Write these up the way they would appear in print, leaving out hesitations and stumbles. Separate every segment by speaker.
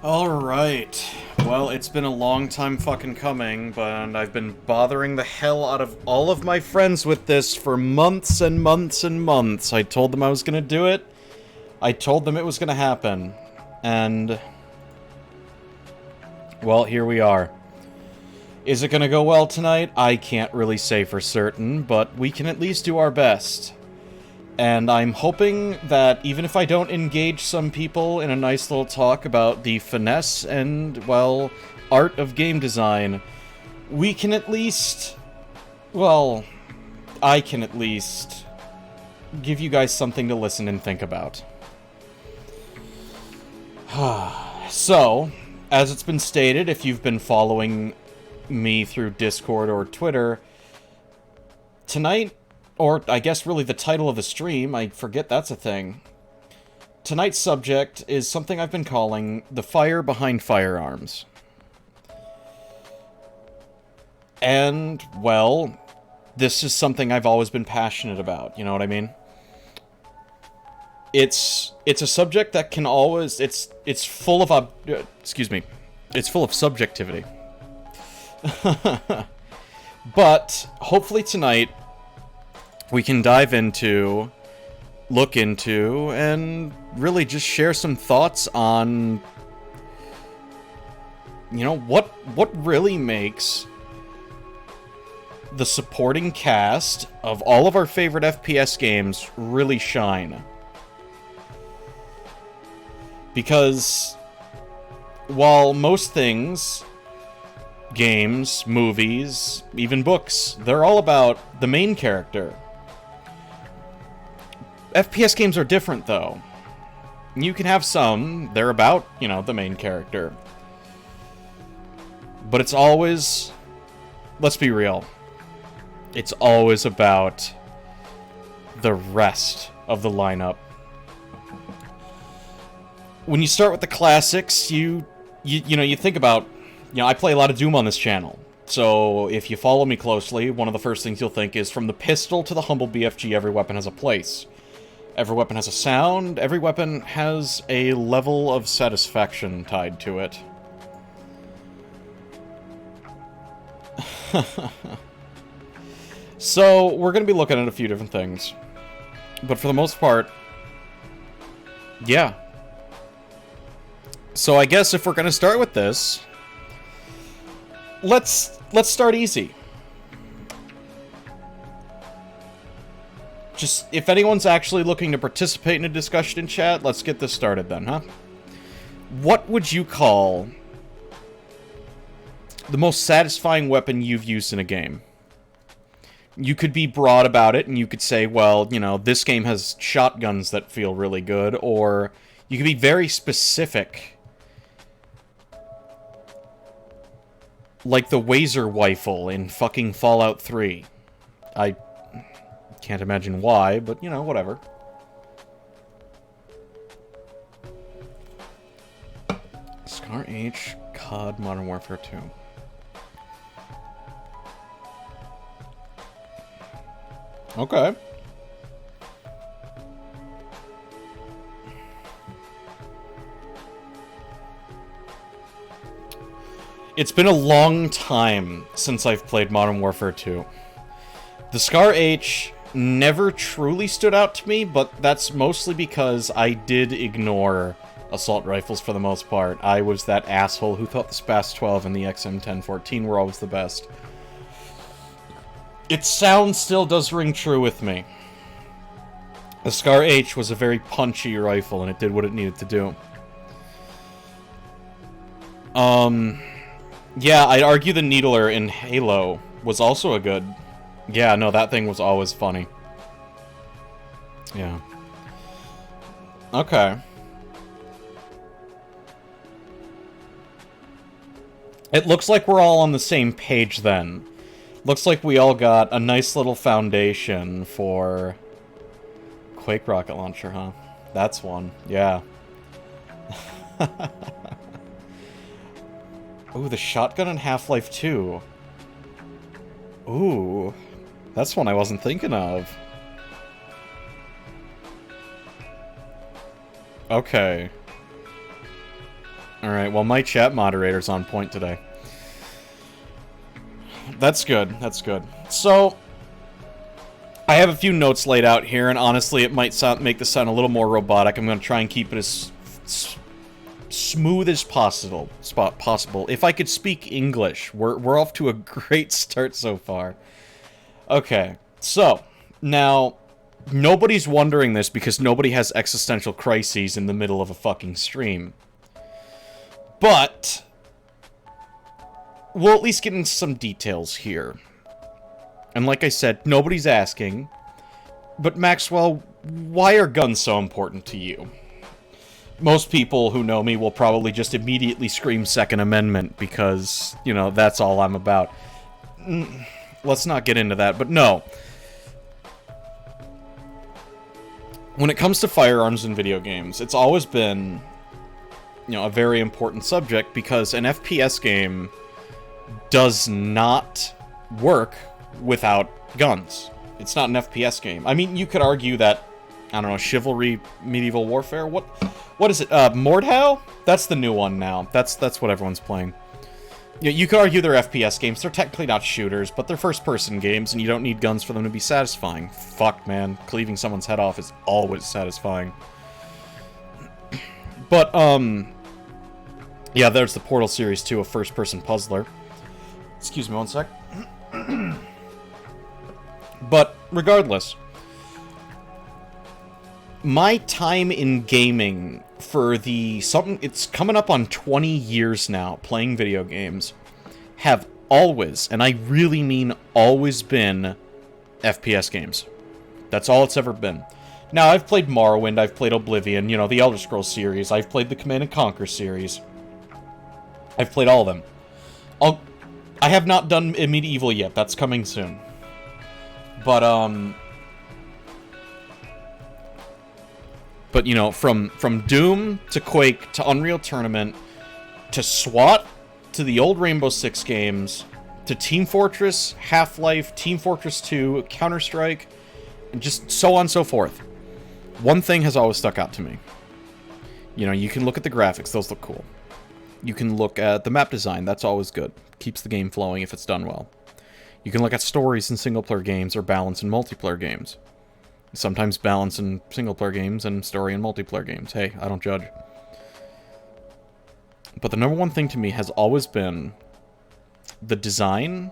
Speaker 1: Alright. Well, it's been a long time fucking coming, but I've been bothering the hell out of all of my friends with this for months and months and months. I told them I was gonna do it. I told them it was gonna happen. And... well, here we are. Is it gonna go well tonight? I can't really say for certain, but we can at least do our best. And I'm hoping that even if I don't engage some people in a nice little talk about the finesse and, well, art of game design, we can at least, well, I can at least give you guys something to listen and think about. So, as it's been stated, if you've been following me through Discord or Twitter, tonight, or I guess really the title of the stream, I forget that's a thing. Tonight's subject is something I've been calling the fire behind firearms. And, well, this is something I've always been passionate about, you know what I mean? It's a subject that can always, it's full of, it's full of subjectivity. But, hopefully tonight, we can dive into, look into, and really just share some thoughts on, you know, what really makes the supporting cast of all of our favorite FPS games really shine. Because, while most things, games, movies, even books, they're all about the main character. FPS games are different, though. You can have some, they're about, you know, the main character. But it's always, let's be real, it's always about the rest of the lineup. When you start with the classics, you think about, you know, I play a lot of Doom on this channel. So, if you follow me closely, one of the first things you'll think is, from the pistol to the humble BFG, every weapon has a place. Every weapon has a sound, every weapon has a level of satisfaction tied to it. So, we're going to be looking at a few different things. But for the most part, yeah. So I guess if we're going to start with this, let's start easy. Just, if anyone's actually looking to participate in a discussion in chat, let's get this started then, huh? What would you call the most satisfying weapon you've used in a game? You could be broad about it, and you could say, well, you know, this game has shotguns that feel really good, or you could be very specific. Like the Wazer rifle in fucking Fallout 3. I can't imagine why, but, you know, whatever. Scar H, COD, Modern Warfare 2. Okay. It's been a long time since I've played Modern Warfare 2. The Scar H never truly stood out to me, but that's mostly because I did ignore assault rifles for the most part. I was that asshole who thought the SPAS 12 and the XM1014 were always the best. Its sound still does ring true with me. The Scar H was a very punchy rifle, and it did what it needed to do. Yeah, I'd argue the Needler in Halo was also a good... yeah, no, that thing was always funny. Yeah. Okay. It looks like we're all on the same page then. Looks like we all got a nice little foundation for... Quake rocket launcher, huh? That's one. Yeah. Ooh, the shotgun in Half-Life 2. Ooh. That's one I wasn't thinking of. Okay. Alright, well, my chat moderator's on point today. That's good, that's good. So, I have a few notes laid out here, and honestly, it might make this sound a little more robotic. I'm going to try and keep it as smooth as possible. If I could speak English, we're off to a great start so far. Okay, so, now, nobody's wondering this because nobody has existential crises in the middle of a fucking stream. But we'll at least get into some details here. And like I said, nobody's asking. But Maxwell, why are guns so important to you? Most people who know me will probably just immediately scream Second Amendment because, you know, that's all I'm about. Let's not get into that, but no. When it comes to firearms in video games, it's always been, you know, a very important subject because an FPS game does not work without guns. It's not an FPS game. I mean, you could argue that, I don't know, Chivalry, Medieval Warfare, what is it, Mordhau? That's the new one now. That's what everyone's playing. You could argue they're FPS games. They're technically not shooters, but they're first-person games, and you don't need guns for them to be satisfying. Fuck, man. Cleaving someone's head off is always satisfying. But, yeah, there's the Portal Series 2, a first-person puzzler. Excuse me one sec. But, regardless, my time in gaming for it's coming up on 20 years now, playing video games, have always, and I really mean always, been FPS games. That's all it's ever been. Now, I've played Morrowind, I've played Oblivion, you know, the Elder Scrolls series, I've played the Command & Conquer series. I've played all of them. I have not done Medieval yet, that's coming soon. But, you know, from Doom to Quake to Unreal Tournament to SWAT to the old Rainbow Six games to Team Fortress, Half-Life, Team Fortress 2, Counter-Strike, and just so on and so forth. One thing has always stuck out to me. You know, you can look at the graphics, those look cool. You can look at the map design, that's always good. Keeps the game flowing if it's done well. You can look at stories in single-player games or balance in multiplayer games. Sometimes balance in single-player games and story in multiplayer games. Hey, I don't judge. But the number one thing to me has always been the design,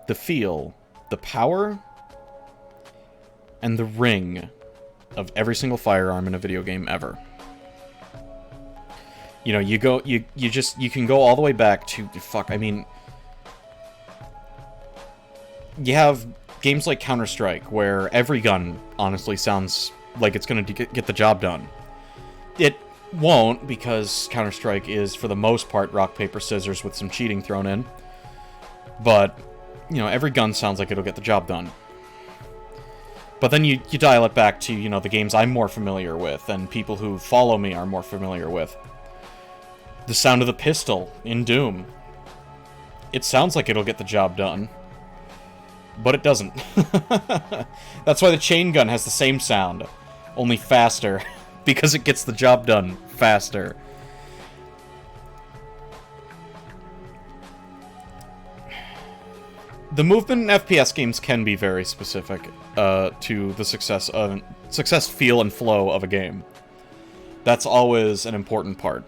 Speaker 1: the feel, the power, and the ring of every single firearm in a video game ever. You know, you can go all the way back to, you have games like Counter-Strike, where every gun, honestly, sounds like it's going to get the job done. It won't, because Counter-Strike is, for the most part, rock, paper, scissors with some cheating thrown in. But, you know, every gun sounds like it'll get the job done. But then you dial it back to, you know, the games I'm more familiar with, and people who follow me are more familiar with. The sound of the pistol in Doom. It sounds like it'll get the job done. But it doesn't. That's why the chain gun has the same sound, only faster, because it gets the job done faster. The movement in FPS games can be very specific to the success, feel, and flow of a game. That's always an important part.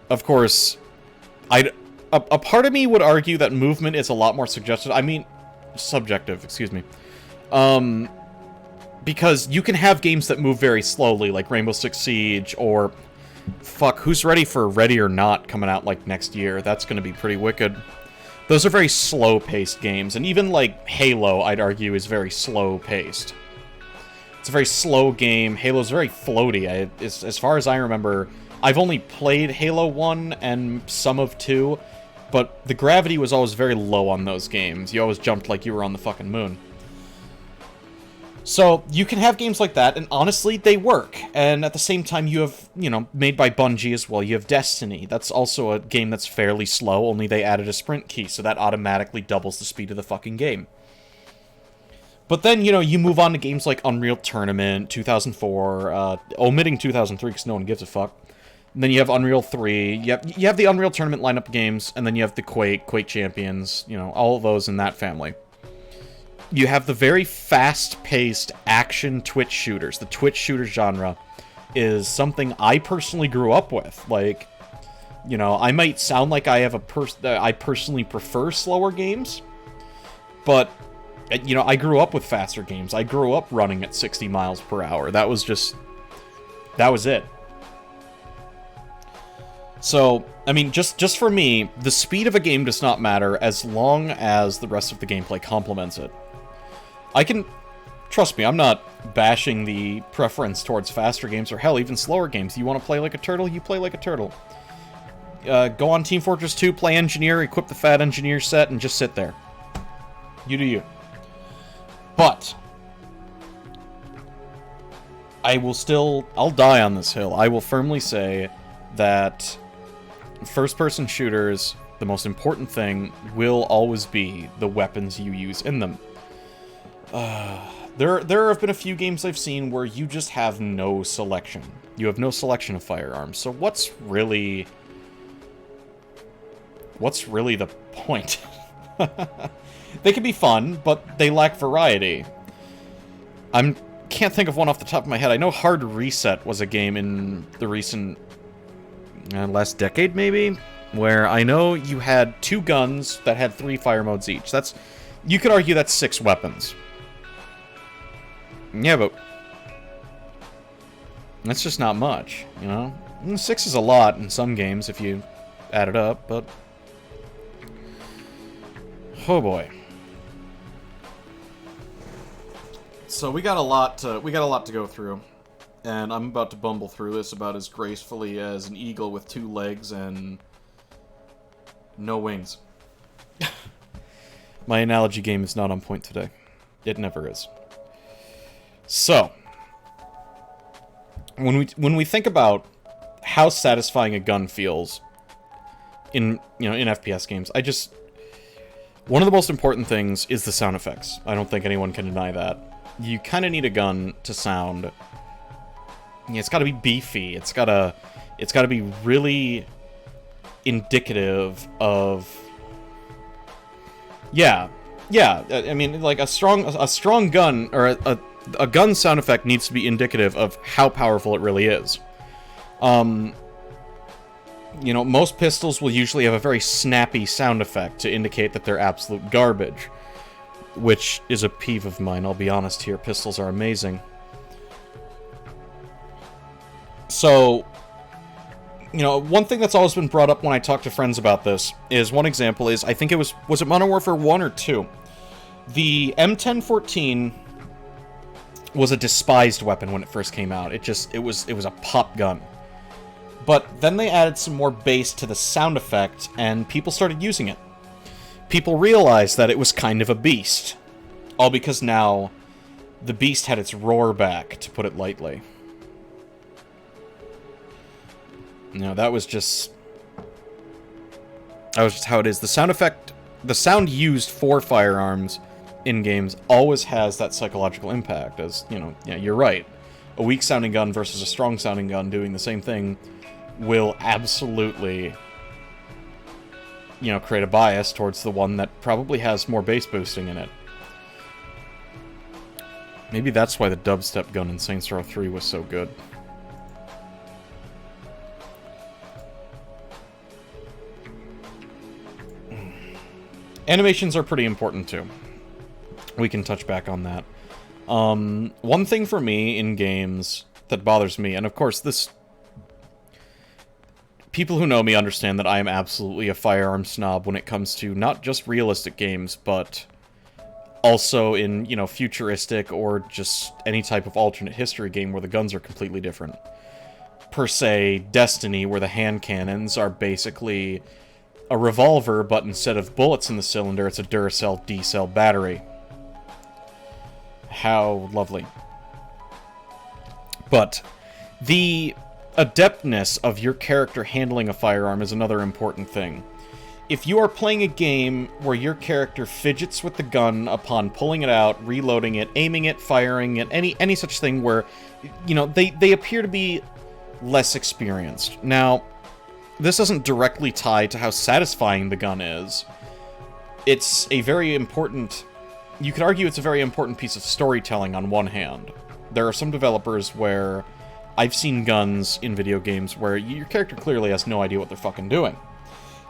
Speaker 1: Of course, a part of me would argue that movement is a lot more subjective, excuse me. Because you can have games that move very slowly, like Rainbow Six Siege, or... Fuck, who's ready for Ready or Not coming out, like, next year? That's gonna be pretty wicked. Those are very slow-paced games, and even, like, Halo, I'd argue, is very slow-paced. It's a very slow game. Halo's very floaty. As far as I remember, I've only played Halo 1 and some of 2, but the gravity was always very low on those games. You always jumped like you were on the fucking moon. So, you can have games like that, and honestly, they work. And at the same time, you have, you know, made by Bungie as well, you have Destiny. That's also a game that's fairly slow, only they added a sprint key, so that automatically doubles the speed of the fucking game. But then, you know, you move on to games like Unreal Tournament, 2004, omitting 2003 because no one gives a fuck. And then you have Unreal 3, you have the Unreal Tournament lineup of games, and then you have the Quake Champions, you know, all of those in that family. You have the very fast-paced action Twitch shooters. The Twitch shooter genre is something I personally grew up with. Like, you know, I might sound like I personally prefer slower games, but, you know, I grew up with faster games. I grew up running at 60 miles per hour. That was it. So, I mean, just for me, the speed of a game does not matter as long as the rest of the gameplay complements it. Trust me, I'm not bashing the preference towards faster games, or hell, even slower games. You want to play like a turtle, you play like a turtle. Go on Team Fortress 2, play Engineer, equip the Fat Engineer set, and just sit there. You do you. But I'll die on this hill. I will firmly say that first-person shooters, the most important thing will always be the weapons you use in them. There have been a few games I've seen where you just have no selection. You have no selection of firearms. So what's really the point? They can be fun, but they lack variety. Can't think of one off the top of my head. I know Hard Reset was a game in the recent last decade, maybe, where I know you had 2 guns that had 3 fire modes each. You could argue that's 6 weapons. Yeah, but that's just not much, you know? 6 is a lot in some games if you add it up, but oh boy. So we got a lot to go through, and I'm about to bumble through this about as gracefully as an eagle with 2 legs and no wings. My analogy game is not on point today. It never is. So, when we think about how satisfying a gun feels in FPS games, one of the most important things is the sound effects. I don't think anyone can deny that. You kind of need a gun to sound. It's got to be beefy. It's got to be really indicative of. Yeah. I mean, like a strong gun or a gun sound effect needs to be indicative of how powerful it really is. You know, most pistols will usually have a very snappy sound effect to indicate that they're absolute garbage. Which is a peeve of mine, I'll be honest here. Pistols are amazing. So, you know, one thing that's always been brought up when I talk to friends about this is, one example is, I think was it Modern Warfare 1 or 2? The M1014 was a despised weapon when it first came out. It was a pop gun. But then they added some more bass to the sound effect, and people started using it. People realized that it was kind of a beast. All because now the beast had its roar back, to put it lightly. You know, that was just how it is. The sound used for firearms in games always has that psychological impact, as, you know, yeah, you're right. A weak-sounding gun versus a strong-sounding gun doing the same thing will absolutely, you know, create a bias towards the one that probably has more bass boosting in it. Maybe that's why the dubstep gun in Saints Row 3 was so good. Animations are pretty important too. We can touch back on that. One thing for me in games that bothers me, and of course this... People who know me understand that I am absolutely a firearm snob when it comes to not just realistic games, but also in, you know, futuristic or just any type of alternate history game where the guns are completely different. Per se, Destiny, where the hand cannons are basically a revolver, but instead of bullets in the cylinder, it's a Duracell D-cell battery. How lovely. But the adeptness of your character handling a firearm is another important thing. if you are playing a game where your character fidgets with the gun upon pulling it out, reloading it, aiming it, firing it, any such thing where, you know, they appear to be less experienced. Now, this doesn't directly tie to how satisfying the gun is. It's a very important... You could argue it's a very important piece of storytelling on one hand. There are some developers where I've seen guns in video games where your character clearly has no idea what they're fucking doing.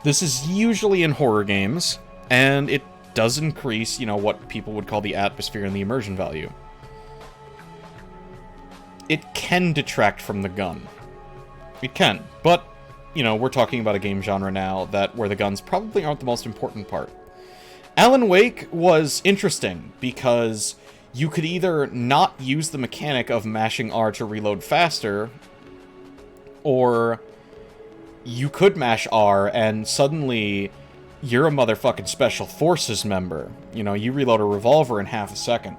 Speaker 1: This is usually in horror games, and it does increase, you know, what people would call the atmosphere and the immersion value. It can detract from the gun. It can, but, you know, we're talking about a game genre now where the guns probably aren't the most important part. Alan Wake was interesting because you could either not use the mechanic of mashing R to reload faster, or you could mash R and suddenly you're a motherfucking Special Forces member. You know, you reload a revolver in half a second.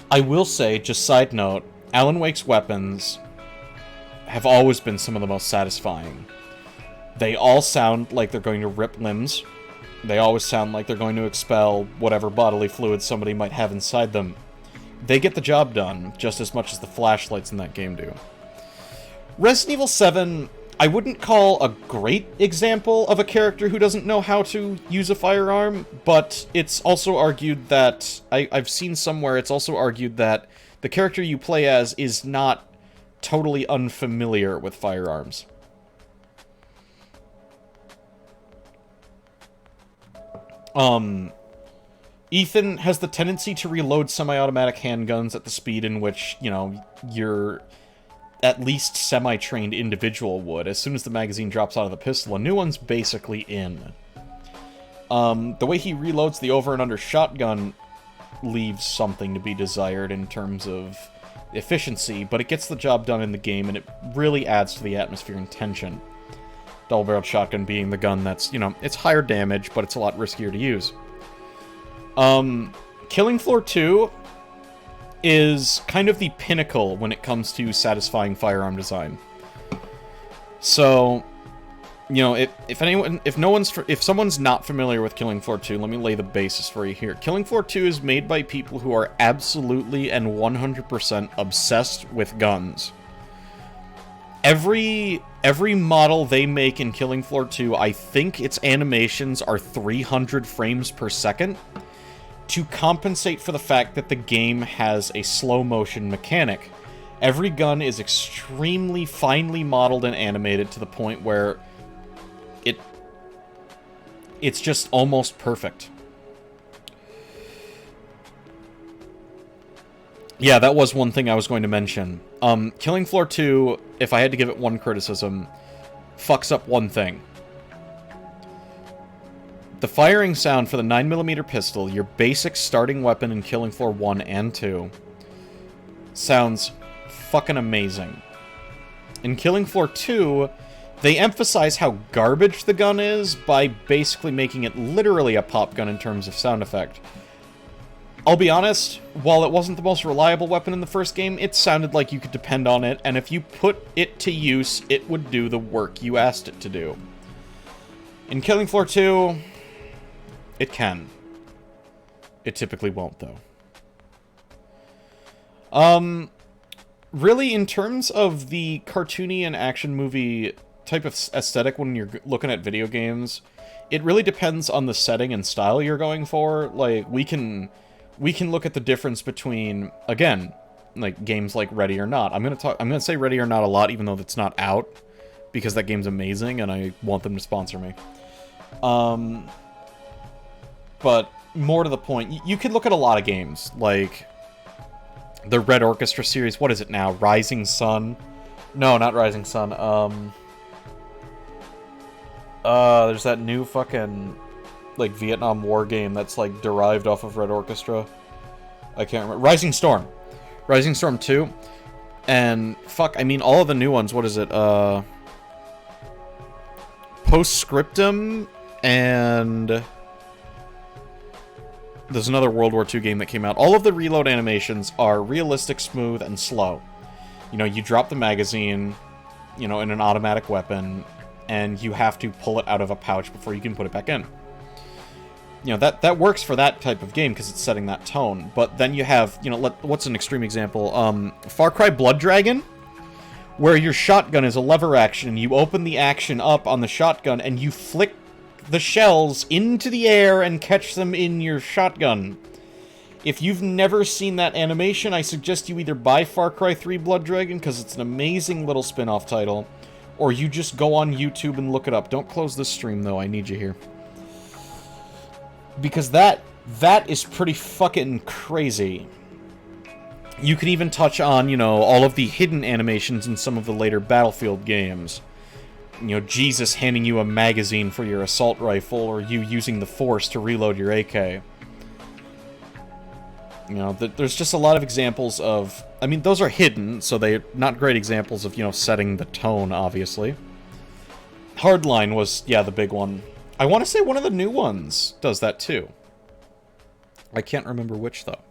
Speaker 1: I will say, just side note, Alan Wake's weapons have always been some of the most satisfying. They all sound like they're going to rip limbs. They always sound like they're going to expel whatever bodily fluid somebody might have inside them. They get the job done just as much as the flashlights in that game do. Resident Evil 7, I wouldn't call a great example of a character who doesn't know how to use a firearm, but it's also argued that, I've seen somewhere, it's also argued that the character you play as is not totally unfamiliar with firearms. Ethan has the tendency to reload semi-automatic handguns at the speed in which, you know, you're at least semi-trained individual would. As soon as the magazine drops out of the pistol, a new one's basically in. The way he reloads the over and under shotgun leaves something to be desired in terms of efficiency, but it gets the job done in the game, and it really adds to the atmosphere and tension. Double-barreled shotgun being the gun that's, you know, it's higher damage, but it's a lot riskier to use. Killing Floor 2 is kind of the pinnacle when it comes to satisfying firearm design. So, you know, if someone's not familiar with Killing Floor 2, let me lay the basis for you here. Killing Floor 2 is made by people who are absolutely and 100% obsessed with guns. Every model they make in Killing Floor 2, I think its animations are 300 frames per second, to compensate for the fact that the game has a slow-motion mechanic. Every gun is extremely finely modeled and animated to the point where it's just almost perfect. Yeah, that was one thing I was going to mention. Killing Floor 2, if I had to give it one criticism, fucks up one thing. The firing sound for the 9mm pistol, your basic starting weapon in Killing Floor 1 and 2, sounds fucking amazing. In Killing Floor 2, they emphasize how garbage the gun is by basically making it literally a pop gun in terms of sound effect. I'll be honest, while it wasn't the most reliable weapon in the first game, it sounded like you could depend on it, and if you put it to use, it would do the work you asked it to do. In Killing Floor 2, it can. It typically won't, though. Really, in terms of the cartoony and action movie type of aesthetic when you're looking at video games, it really depends on the setting and style you're going for. Like, we can look at the difference between, again, like games like Ready or Not. I'm gonna say Ready or Not a lot, even though that's not out, because that game's amazing and I want them to sponsor me. But more to the point, you could look at a lot of games, like the Red Orchestra series. What is it now? Rising Sun? No, not Rising Sun. There's that new fucking, like, Vietnam War game that's, like, derived off of Red Orchestra. I can't remember. Rising Storm. Rising Storm 2. And, fuck, I mean, all of the new ones, what is it? Postscriptum, and there's another World War II game that came out. All of the reload animations are realistic, smooth, and slow. You know, you drop the magazine, you know, in an automatic weapon, and you have to pull it out of a pouch before you can put it back in. You know, that works for that type of game because it's setting that tone. But then you have, you know, what's an extreme example? Far Cry Blood Dragon, where your shotgun is a lever action. You open the action up on the shotgun, and you flick the shells into the air and catch them in your shotgun. If you've never seen that animation, I suggest you either buy Far Cry 3 Blood Dragon, because it's an amazing little spin-off title, or you just go on YouTube and look it up. Don't close this stream, though. I need you here. Because that is pretty fucking crazy. You can even touch on, you know, all of the hidden animations in some of the later Battlefield games. You know, Jesus handing you a magazine for your assault rifle, or you using the Force to reload your AK. You know, there's just a lot of examples of... I mean, those are hidden, so they're not great examples of, you know, setting the tone, obviously. Hardline was, yeah, the big one. I want to say one of the new ones does that, too. I can't remember which, though.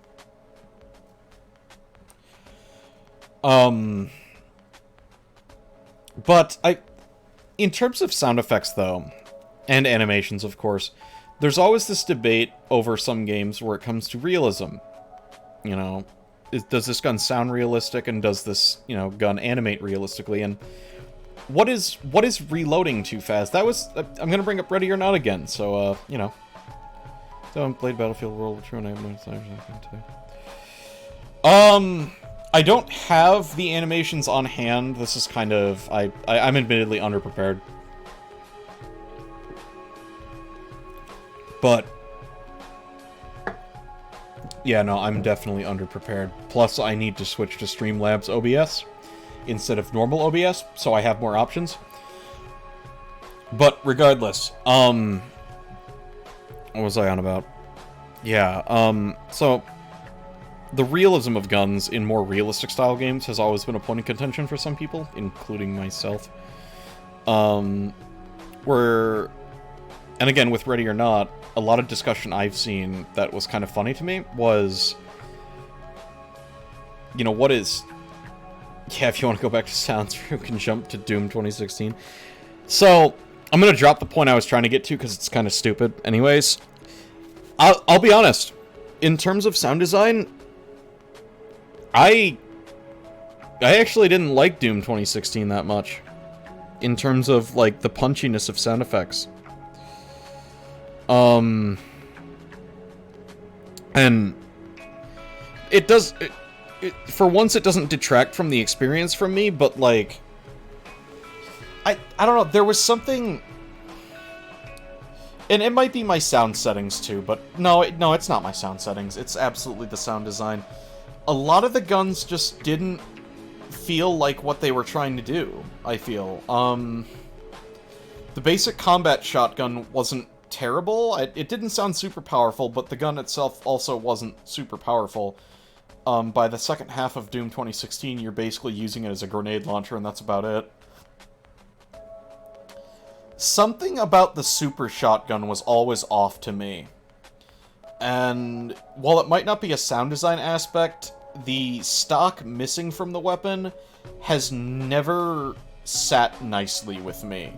Speaker 1: But in terms of sound effects, though, and animations, of course, there's always this debate over some games where it comes to realism. You know, does this gun sound realistic, and does this, you know, gun animate realistically? And what is reloading too fast? That was... I'm gonna bring up Ready or Not again, so, you know. So I played Battlefield World War II, and I have no desire to. I don't have the animations on hand. This is kind of... I'm admittedly underprepared. But... yeah, no, I'm definitely underprepared. Plus, I need to switch to Streamlabs OBS instead of normal OBS, so I have more options. But regardless, what was I on about? Yeah, so the realism of guns in more realistic style games has always been a point of contention for some people, including myself. And again, with Ready or Not, a lot of discussion I've seen that was kind of funny to me was, you know, what is... yeah, if you want to go back to sounds, you can jump to Doom 2016. So, I'm going to drop the point I was trying to get to because it's kind of stupid. Anyways, I'll be honest. In terms of sound design, I actually didn't like Doom 2016 that much. In terms of, like, the punchiness of sound effects. And it does... for once, it doesn't detract from the experience from me, but, like... I don't know, there was something... and it might be my sound settings, too, but no, it's not my sound settings. It's absolutely the sound design. A lot of the guns just didn't feel like what they were trying to do, I feel. The basic combat shotgun wasn't terrible. It didn't sound super powerful, but the gun itself also wasn't super powerful. By the second half of Doom 2016, you're basically using it as a grenade launcher, and that's about it. Something about the super shotgun was always off to me. And while it might not be a sound design aspect, the stock missing from the weapon has never sat nicely with me.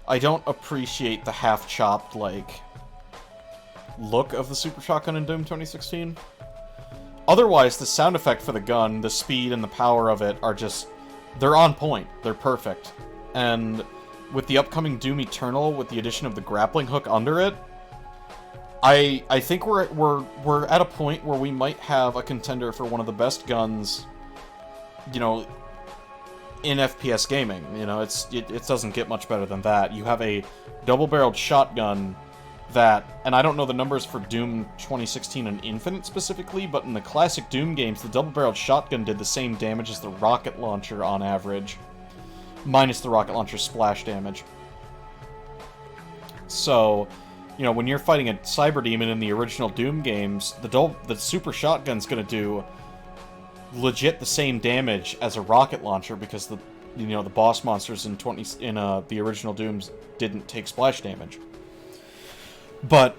Speaker 1: I don't appreciate the half-chopped, like, look of the super shotgun in Doom 2016. Otherwise, the sound effect for the gun, the speed and the power of it are just... they're on point. They're perfect. And with the upcoming Doom Eternal, with the addition of the grappling hook under it, I think we're at a point where we might have a contender for one of the best guns, you know, in FPS gaming. You know, it doesn't get much better than that. You have a double-barreled shotgun that, and I don't know the numbers for Doom 2016 and Infinite specifically, but in the classic Doom games, the double-barreled shotgun did the same damage as the rocket launcher on average, minus the rocket launcher splash damage. So, you know, when you're fighting a cyber demon in the original Doom games, the super shotgun's gonna do legit the same damage as a rocket launcher because the boss monsters in the original Dooms didn't take splash damage. But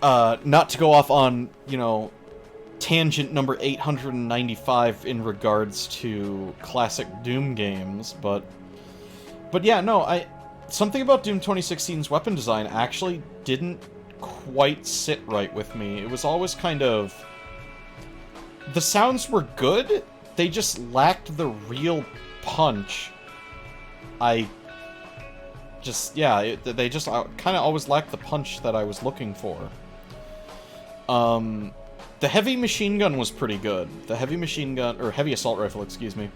Speaker 1: not to go off on, you know, tangent number 895 in regards to classic Doom games, but But yeah, no, something about Doom 2016's weapon design actually didn't quite sit right with me. It was always kind of... The sounds were good, they just lacked the real punch. They just kind of always lacked the punch that I was looking for. The heavy machine gun was pretty good. The heavy machine gun, or heavy assault rifle, excuse me.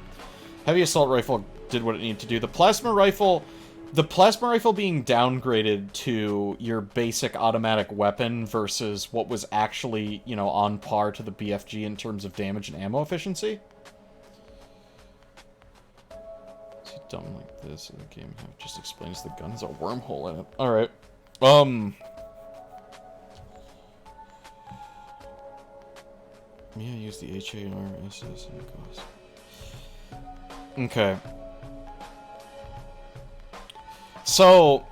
Speaker 1: Heavy assault rifle did what it needed to do. The plasma rifle being downgraded to your basic automatic weapon versus what was actually, you know, on par to the BFG in terms of damage and ammo efficiency. Dumb like this, and the game just explains the gun has a wormhole in it. Alright. Yeah, use the HARSS and cost. Okay. So,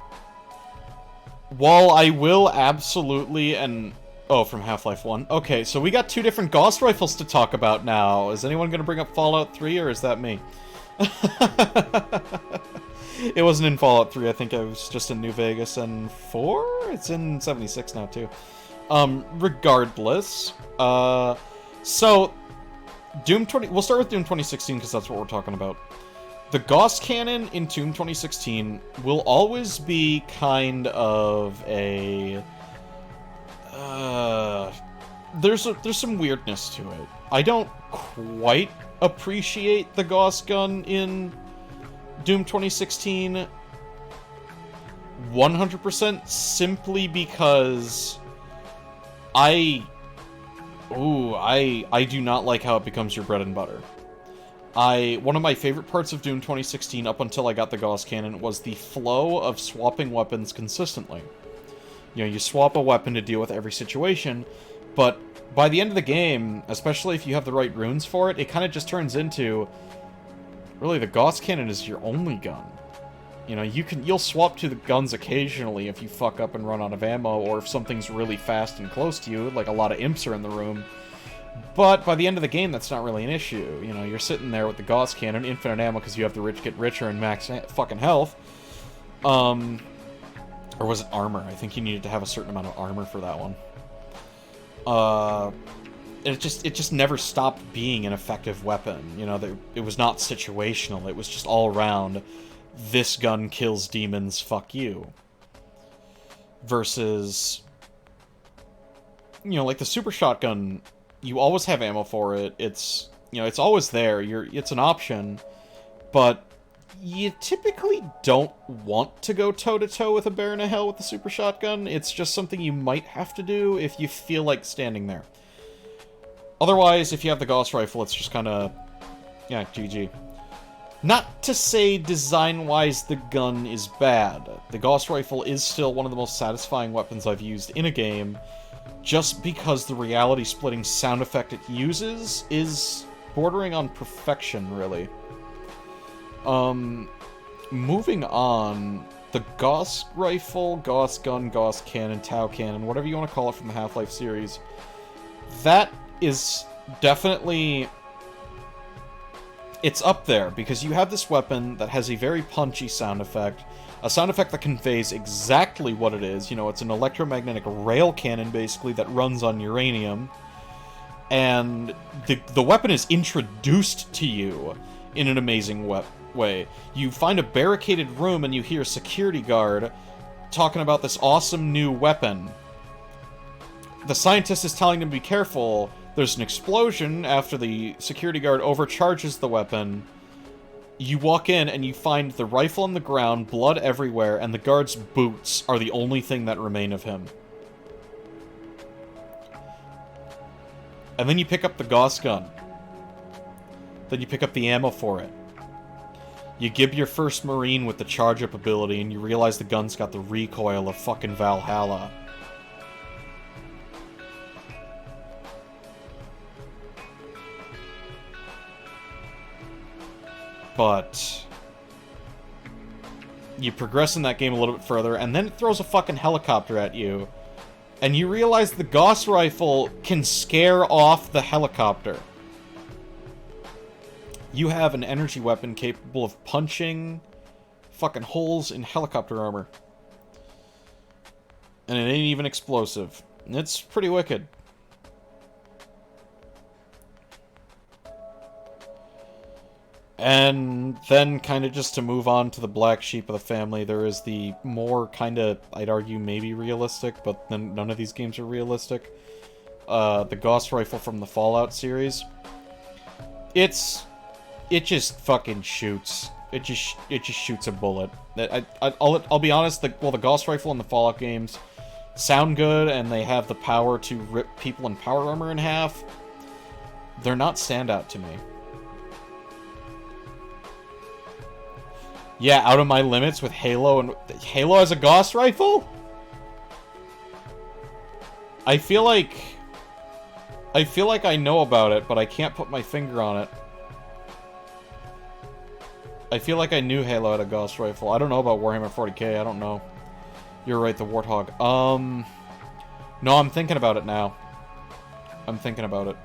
Speaker 1: while I will absolutely and... Oh, from Half-Life 1. Okay, so we got two different Gauss rifles to talk about now. Is anyone going to bring up Fallout 3, or is that me? It wasn't in Fallout 3, I think it was just in New Vegas, and 4? It's in 76 now, too. Regardless, so, we'll start with Doom 2016, because that's what we're talking about. The Gauss cannon in Doom 2016 will always be kind of a... There's some weirdness to it. I don't quite appreciate the Gauss gun in Doom 2016 100% simply because I do not like how it becomes your bread and butter. One of my favorite parts of Doom 2016 up until I got the Gauss cannon was the flow of swapping weapons consistently. You know, you swap a weapon to deal with every situation, but by the end of the game, especially if you have the right runes for it, it kind of just turns into, really, the Gauss cannon is your only gun. You know, you'll swap to the guns occasionally if you fuck up and run out of ammo, or if something's really fast and close to you, like a lot of imps are in the room. But by the end of the game, that's not really an issue. You know, you're sitting there with the Gauss cannon, infinite ammo because you have the rich get richer and max fucking health. Or was it armor? I think you needed to have a certain amount of armor for that one. It just never stopped being an effective weapon. You know, it was not situational. It was just all around, this gun kills demons, fuck you. Versus, you know, like the super shotgun, you always have ammo for it. It's, you know, it's always there. It's an option, but you typically don't want to go toe-to-toe with a Baron of Hell with the super shotgun. It's just something you might have to do if you feel like standing there. Otherwise, if you have the Gauss rifle, it's just kind of, yeah, GG. Not to say design-wise the gun is bad. The Gauss rifle is still one of the most satisfying weapons I've used in a game, just because the reality-splitting sound effect it uses is bordering on perfection, really. Moving on, the Gauss rifle, Gauss gun, Gauss cannon, Tau cannon, whatever you want to call it from the Half-Life series, that is definitely... It's up there, because you have this weapon that has a very punchy sound effect, a sound effect that conveys exactly what it is. You know, it's an electromagnetic rail cannon, basically, that runs on uranium, and the weapon is introduced to you in an amazing way. You find a barricaded room and you hear a security guard talking about this awesome new weapon. The scientist is telling them to be careful. There's an explosion after the security guard overcharges the weapon. You walk in and you find the rifle on the ground, blood everywhere, and the guard's boots are the only thing that remain of him. And then you pick up the Gauss gun. Then you pick up the ammo for it. You gib your first Marine with the charge-up ability, and you realize the gun's got the recoil of fucking Valhalla. But you progress in that game a little bit further, and then it throws a fucking helicopter at you, and you realize the Gauss rifle can scare off the helicopter. You have an energy weapon capable of punching fucking holes in helicopter armor. And it ain't even explosive. It's pretty wicked. And then, kind of just to move on to the black sheep of the family, there is the more kind of, I'd argue, maybe realistic, but then none of these games are realistic. The Gauss Rifle from the Fallout series. It just fucking shoots. It just shoots a bullet. I'll be honest, the Gauss Rifle and the Fallout games sound good, and they have the power to rip people in power armor in half. They're not standout to me. Yeah, out of my limits with Halo, and Halo as a Gauss Rifle? I feel like I know about it, but I can't put my finger on it. I feel like I knew Halo had a Gauss Rifle. I don't know about Warhammer 40k, I don't know. You're right, the Warthog. No, I'm thinking about it now. I'm thinking about it.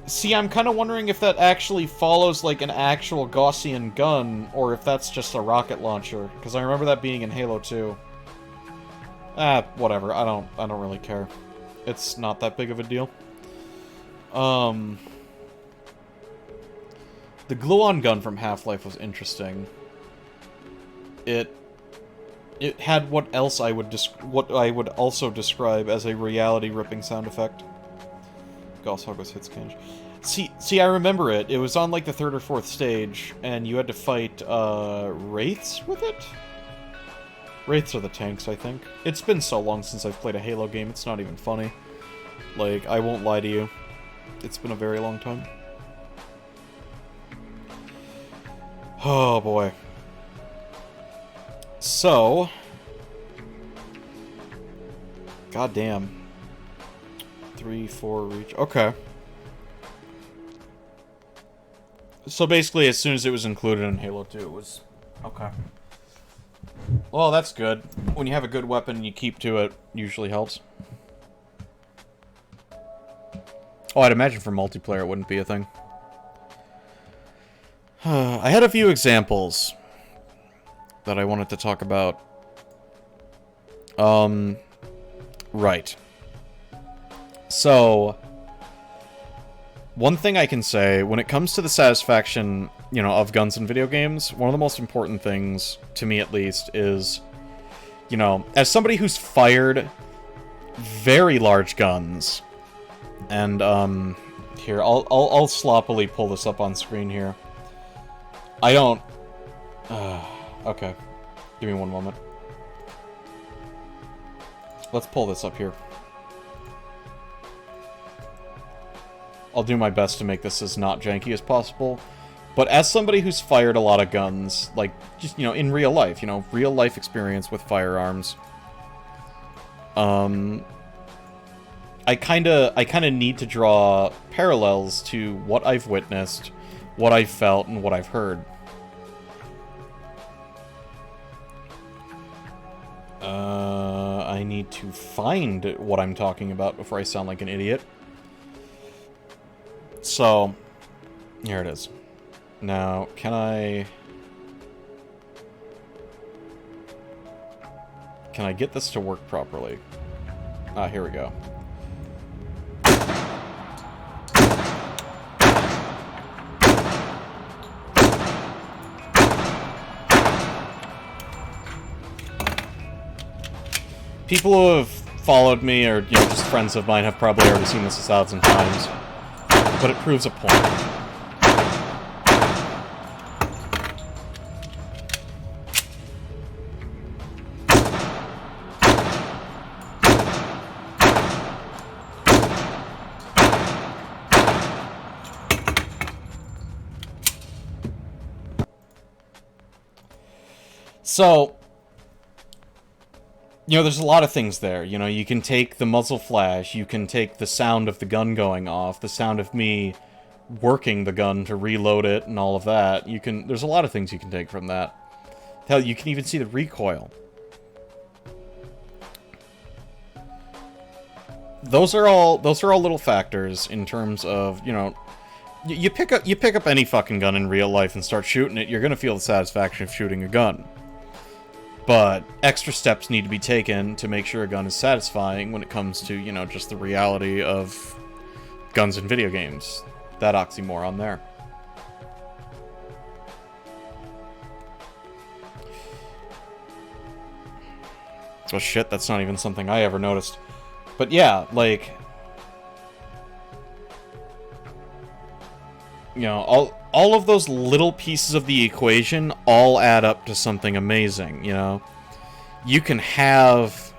Speaker 1: See, I'm kind of wondering if that actually follows, like, an actual Gaussian gun, or if that's just a rocket launcher, because I remember that being in Halo 2. Whatever, I don't really care. It's not that big of a deal. The glue-on gun from Half-Life was interesting. It had what I would also describe as a reality-ripping sound effect. Gauss Hogwarts hits cannon. See, I remember it. It was on, like, the 3rd or 4th stage, and you had to fight, Wraiths with it? Wraiths are the tanks, I think. It's been so long since I've played a Halo game, it's not even funny. Like, I won't lie to you. It's been a very long time. Oh, boy. So... goddamn. 3, 4 reach. Okay. So basically, as soon as it was included in Halo 2, it was... okay. Well, that's good. When you have a good weapon and you keep to it, usually helps. Oh, I'd imagine for multiplayer it wouldn't be a thing. I had a few examples that I wanted to talk about. Right. So, one thing I can say, when it comes to the satisfaction, you know, of guns in video games, one of the most important things, to me at least, is, you know, as somebody who's fired very large guns, and, here, I'll sloppily pull this up on screen here. I don't... okay. Give me one moment. Let's pull this up here. I'll do my best to make this as not janky as possible. But as somebody who's fired a lot of guns, like, just, you know, in real life, you know, real life experience with firearms, I kinda need to draw parallels to what I've witnessed, what I've felt, and what I've heard. I need to find what I'm talking about before I sound like an idiot. So, here it is. Now, can I get this to work properly? Ah, here we go. People who have followed me, or, you know, just friends of mine, have probably already seen this 1,000 times. But it proves a point. So, you know, there's a lot of things there. You know, you can take the muzzle flash, you can take the sound of the gun going off, the sound of me working the gun to reload it, and all of that. There's a lot of things you can take from that. Hell, you can even see the recoil. Those are all little factors in terms of, you know, You pick up any fucking gun in real life and start shooting it, you're gonna feel the satisfaction of shooting a gun. But extra steps need to be taken to make sure a gun is satisfying when it comes to, you know, just the reality of guns in video games. That oxymoron there. Oh shit, that's not even something I ever noticed. But yeah, like, you know, all of those little pieces of the equation all add up to something amazing, you know? You can have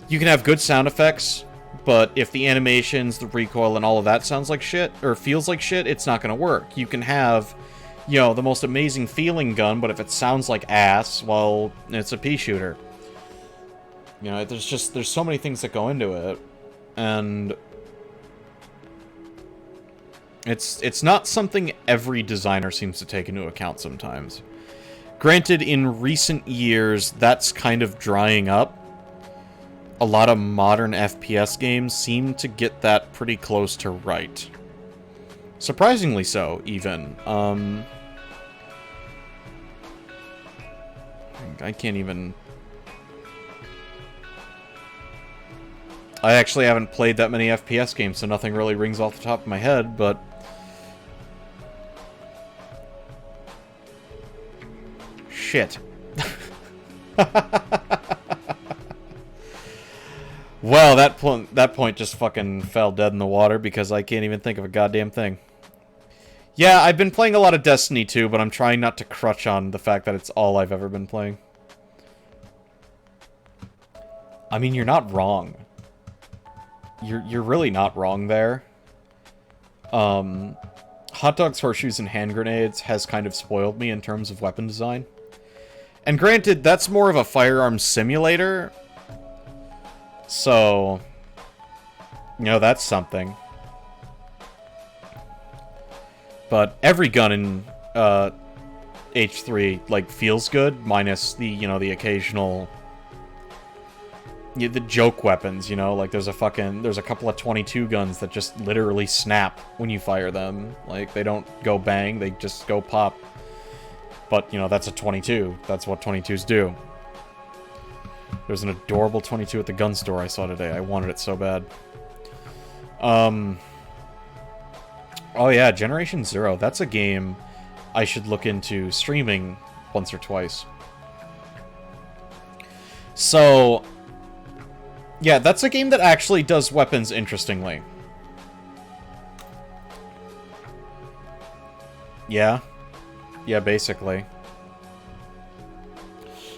Speaker 1: good sound effects, but if the animations, the recoil, and all of that sounds like shit, or feels like shit, it's not gonna work. You can have, you know, the most amazing feeling gun, but if it sounds like ass, well, it's a pea shooter. You know, there's so many things that go into it, and it's not something every designer seems to take into account sometimes. Granted, in recent years, that's kind of drying up. A lot of modern FPS games seem to get that pretty close to right. Surprisingly so, even. I can't even... I actually haven't played that many FPS games, so nothing really rings off the top of my head, but... Shit. Well, that point just fucking fell dead in the water because I can't even think of a goddamn thing. Yeah, I've been playing a lot of Destiny 2, but I'm trying not to crutch on the fact that it's all I've ever been playing. I mean, you're not wrong. You're really not wrong there. Hot dogs, horseshoes, and hand grenades has kind of spoiled me in terms of weapon design. And granted, that's more of a firearms simulator. So, you know, that's something. But every gun in H3 like feels good, minus the, you know, the occasional, the joke weapons, you know, like there's a couple of 22 guns that just literally snap when you fire them. Like, they don't go bang, they just go pop. But, you know, that's a 22. That's what 22s do. There's an adorable 22 at the gun store I saw today. I wanted it so bad. Oh yeah, Generation Zero. That's a game I should look into streaming once or twice. So, yeah, that's a game that actually does weapons interestingly. Yeah. Yeah, basically.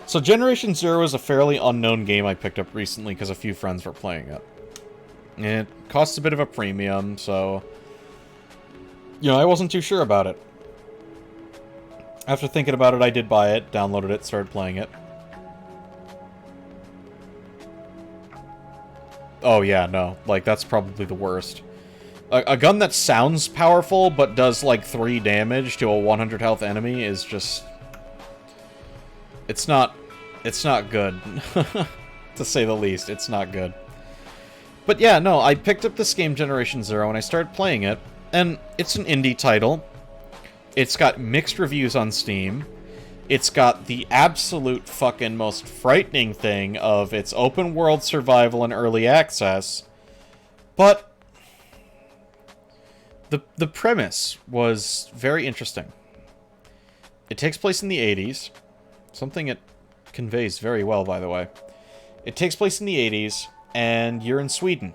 Speaker 1: So Generation Zero is a fairly unknown game I picked up recently because a few friends were playing it. It costs a bit of a premium, so... You know, I wasn't too sure about it. After thinking about it, I did buy it, downloaded it, started playing it. Oh yeah, no. Like, that's probably the worst. A gun that sounds powerful, but does, like, 3 damage to a 100 health enemy is just... It's not good. To say the least, it's not good. But yeah, no, I picked up this game, Generation Zero, and I started playing it, and it's an indie title. It's got mixed reviews on Steam. It's got the absolute fucking most frightening thing of its open world survival and early access, but the premise was very interesting. It takes place in the 80s. Something it conveys very well, by the way. It takes place in the 80s, and you're in Sweden.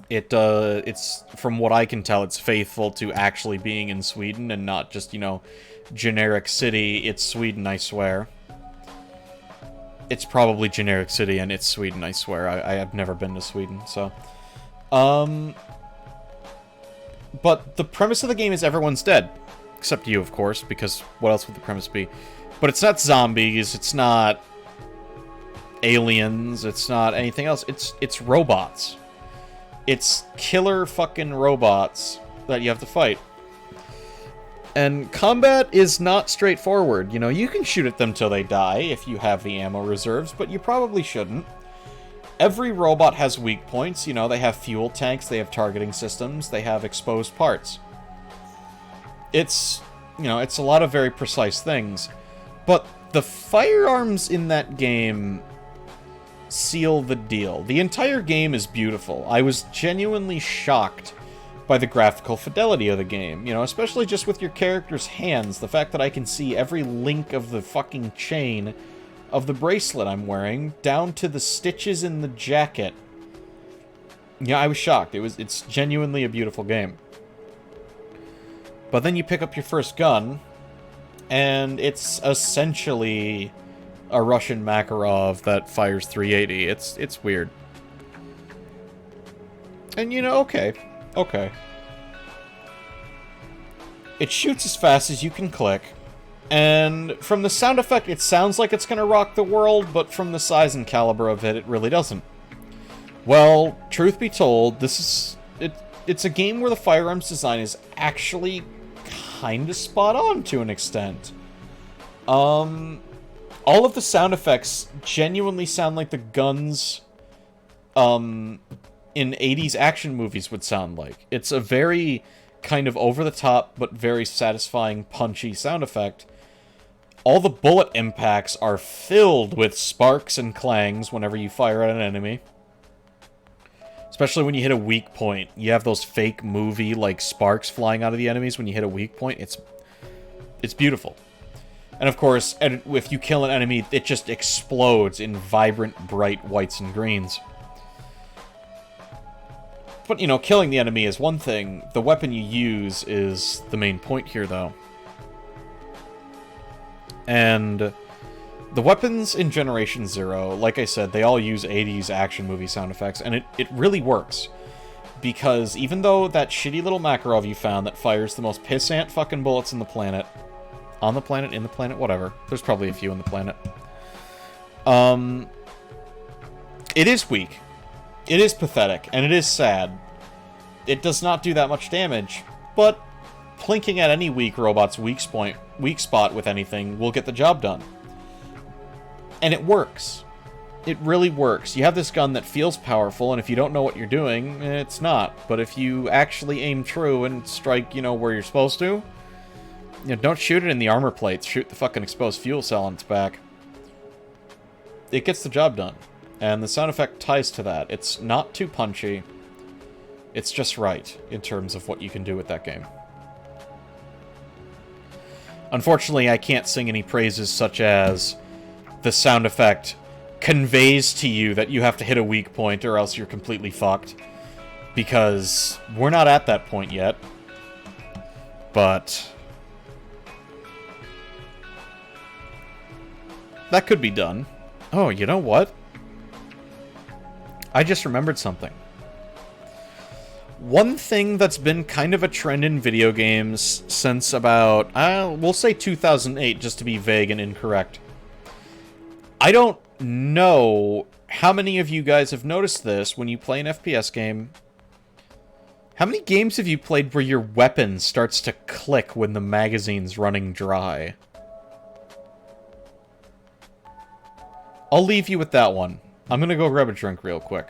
Speaker 1: It's, from what I can tell, it's faithful to actually being in Sweden, and not just, you know, generic city, it's Sweden, I swear. It's probably generic city, and it's Sweden, I swear. I have never been to Sweden, so... But the premise of the game is everyone's dead. Except you, of course, because what else would the premise be? But it's not zombies, it's not aliens, it's not anything else. It's robots. It's killer fucking robots that you have to fight. And combat is not straightforward. You know, you can shoot at them till they die if you have the ammo reserves, but you probably shouldn't. Every robot has weak points. You know, they have fuel tanks, they have targeting systems, they have exposed parts. It's, you know, it's a lot of very precise things. But the firearms in that game seal the deal. The entire game is beautiful. I was genuinely shocked by the graphical fidelity of the game. You know, especially just with your character's hands. The fact that I can see every link of the fucking chain of the bracelet I'm wearing, down to the stitches in the jacket. Yeah, I was shocked. It's genuinely a beautiful game. But then you pick up your first gun, and it's essentially a Russian Makarov that fires 380. It's weird. And you know, okay. It shoots as fast as you can click. And from the sound effect, it sounds like it's going to rock the world, but from the size and caliber of it, it really doesn't. Well, truth be told, it's a game where the firearms design is actually kind of spot on to an extent. All of the sound effects genuinely sound like the guns in 80s action movies would sound like. It's a very kind of over-the-top, but very satisfying, punchy sound effect. All the bullet impacts are filled with sparks and clangs whenever you fire at an enemy. Especially when you hit a weak point. You have those fake movie, like, sparks flying out of the enemies when you hit a weak point. It's beautiful. And of course, if you kill an enemy, it just explodes in vibrant, bright whites and greens. But, you know, killing the enemy is one thing. The weapon you use is the main point here, though. And the weapons in Generation Zero, like I said, they all use 80s action movie sound effects, and it really works. Because even though that shitty little Makarov you found that fires the most pissant fucking bullets in the planet, on the planet, in the planet, whatever. There's probably a few in the planet. It is weak. It is pathetic, and it is sad. It does not do that much damage, but plinking at any weak robot's weak spot with anything will get the job done. And it works. It really works. You have this gun that feels powerful, and if you don't know what you're doing, it's not. But if you actually aim true and strike, you know, where you're supposed to, you know, don't shoot it in the armor plates. Shoot the fucking exposed fuel cell on its back. It gets the job done. And the sound effect ties to that. It's not too punchy. It's just right in terms of what you can do with that game. Unfortunately, I can't sing any praises such as the sound effect conveys to you that you have to hit a weak point or else you're completely fucked. Because we're not at that point yet. But that could be done. Oh, you know what? I just remembered something. One thing that's been kind of a trend in video games since about, we'll say 2008, just to be vague and incorrect. I don't know how many of you guys have noticed this when you play an FPS game. How many games have you played where your weapon starts to click when the magazine's running dry? I'll leave you with that one. I'm gonna go grab a drink real quick.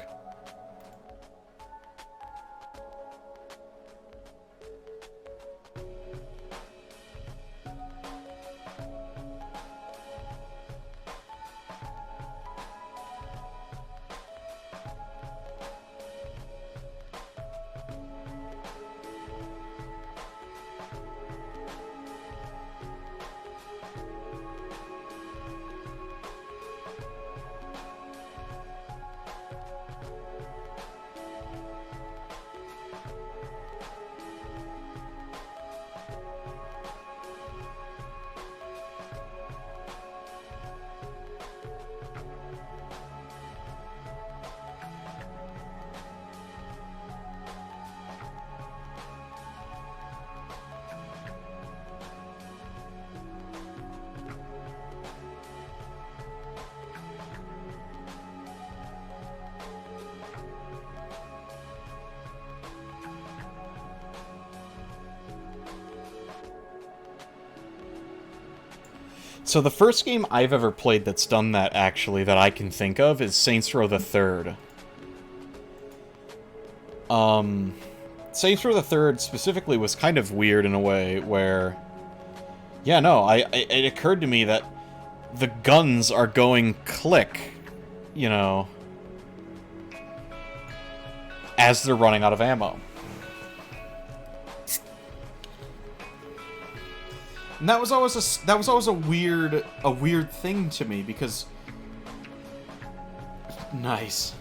Speaker 1: So the first game I've ever played that's done that, actually, that I can think of, is Saints Row the Third. Saints Row the Third specifically was kind of weird in a way where... Yeah, no, it occurred to me that the guns are going click, you know, as they're running out of ammo. And that was always a weird thing to me, because nice.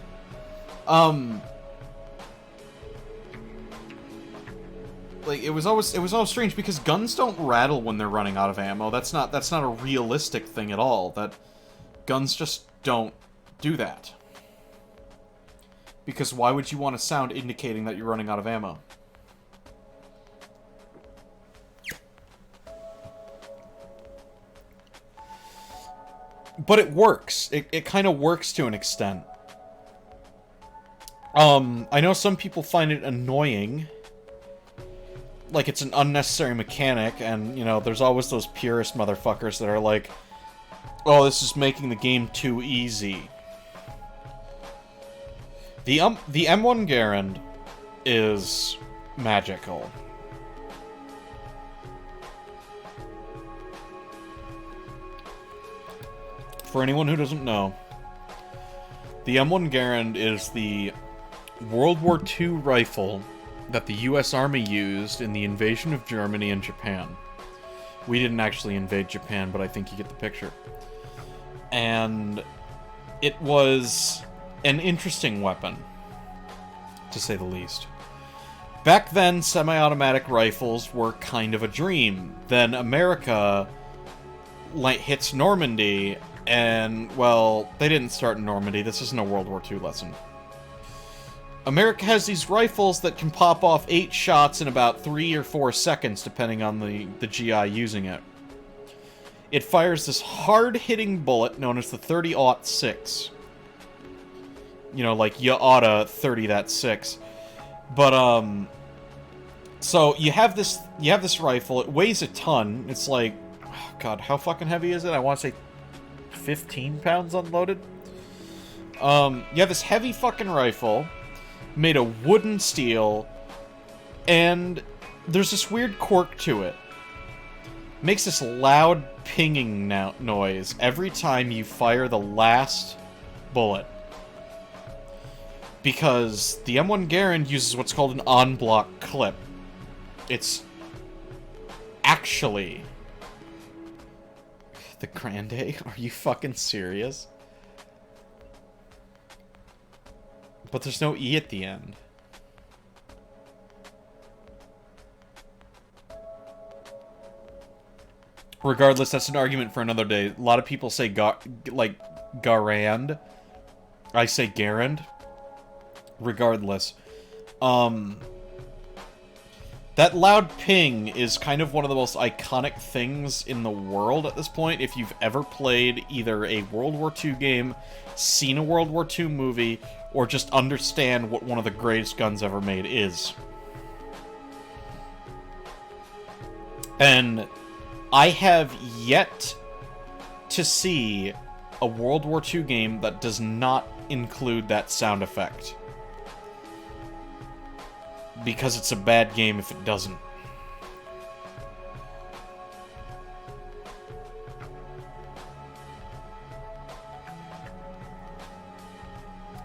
Speaker 1: Like, it was always strange, because guns don't rattle when they're running out of ammo. That's not a realistic thing at all. That guns just don't do that. Because why would you want a sound indicating that you're running out of ammo? But it works. It kind of works to an extent. I know some people find it annoying. Like, it's an unnecessary mechanic, and, you know, there's always those purist motherfuckers that are like, oh, this is making the game too easy. The M1 Garand is magical. For anyone who doesn't know, the M1 Garand is the World War II rifle that the US Army used in the invasion of Germany and Japan. We didn't actually invade Japan, but I think you get the picture. And it was an interesting weapon, to say the least. Back then, semi-automatic rifles were kind of a dream. Then America hits Normandy, and, well, they didn't start in Normandy. This isn't a World War II lesson. America has these rifles that can pop off 8 shots in about 3 or 4 seconds, depending on the GI using it. It fires this hard-hitting bullet known as the 30-06. You know, like, you oughta 30 that 6. But, so, you have this rifle. It weighs a ton. It's like, oh God, how fucking heavy is it? I want to say 15 pounds unloaded? You have this heavy fucking rifle made of wooden steel, and there's this weird quirk to it. It makes this loud pinging noise every time you fire the last bullet. Because the M1 Garand uses what's called an on-block clip. It's actually... The Grande? Are you fucking serious? But there's no E at the end. Regardless, that's an argument for another day. A lot of people say Garand. I say Garand. Regardless. That loud ping is kind of one of the most iconic things in the world at this point. If you've ever played either a World War II game, seen a World War II movie, or just understand what one of the greatest guns ever made is. And I have yet to see a World War II game that does not include that sound effect. Because it's a bad game if it doesn't.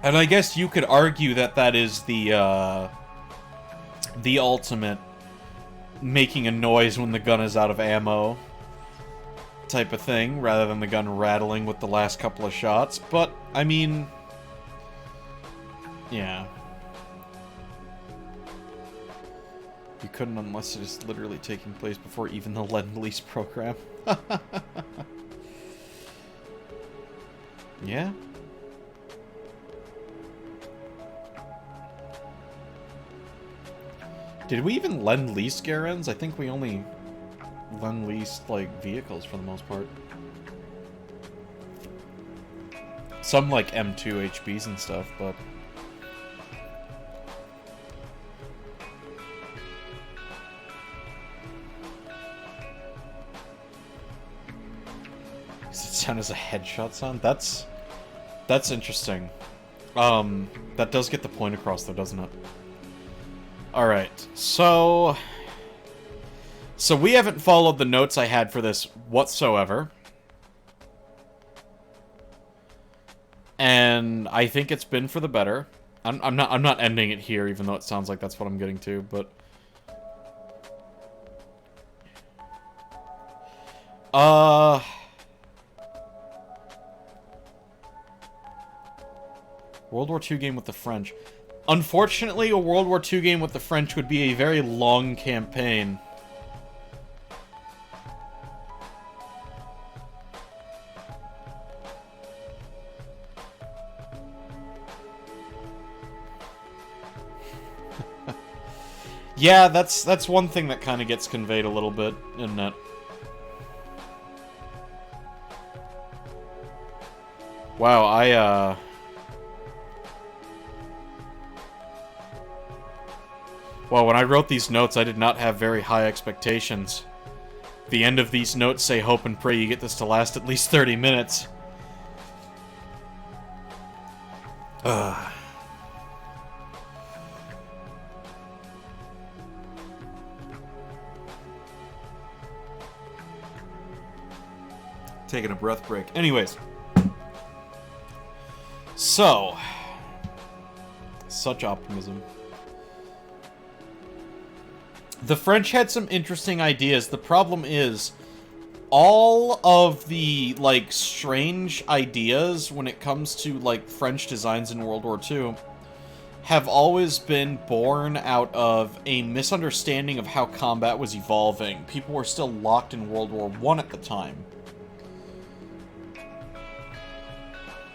Speaker 1: And I guess you could argue that that is the ultimate making a noise when the gun is out of ammo type of thing, rather than the gun rattling with the last couple of shots. But, I mean... yeah. You couldn't unless it is literally taking place before even the Lend-Lease program. Yeah? Did we even Lend-Lease Garands? I think we only Lend-Leased, like, vehicles for the most part. Some, like, M2 HBs and stuff, but... Does it sound as a headshot sound? That's interesting. That does get the point across, though, doesn't it? Alright, so we haven't followed the notes I had for this whatsoever. And I think it's been for the better. I'm not ending it here, even though it sounds like that's what I'm getting to, but World War II game with the French. Unfortunately, a World War II game with the French would be a very long campaign. Yeah, that's one thing that kind of gets conveyed a little bit, isn't it? Wow, Well, when I wrote these notes, I did not have very high expectations. The end of these notes say, hope and pray you get this to last at least 30 minutes. Taking a breath break. Anyways. So. Such optimism. The French had some interesting ideas. The problem is, all of the, like, strange ideas when it comes to, like, French designs in World War II have always been born out of a misunderstanding of how combat was evolving. People were still locked in World War I at the time.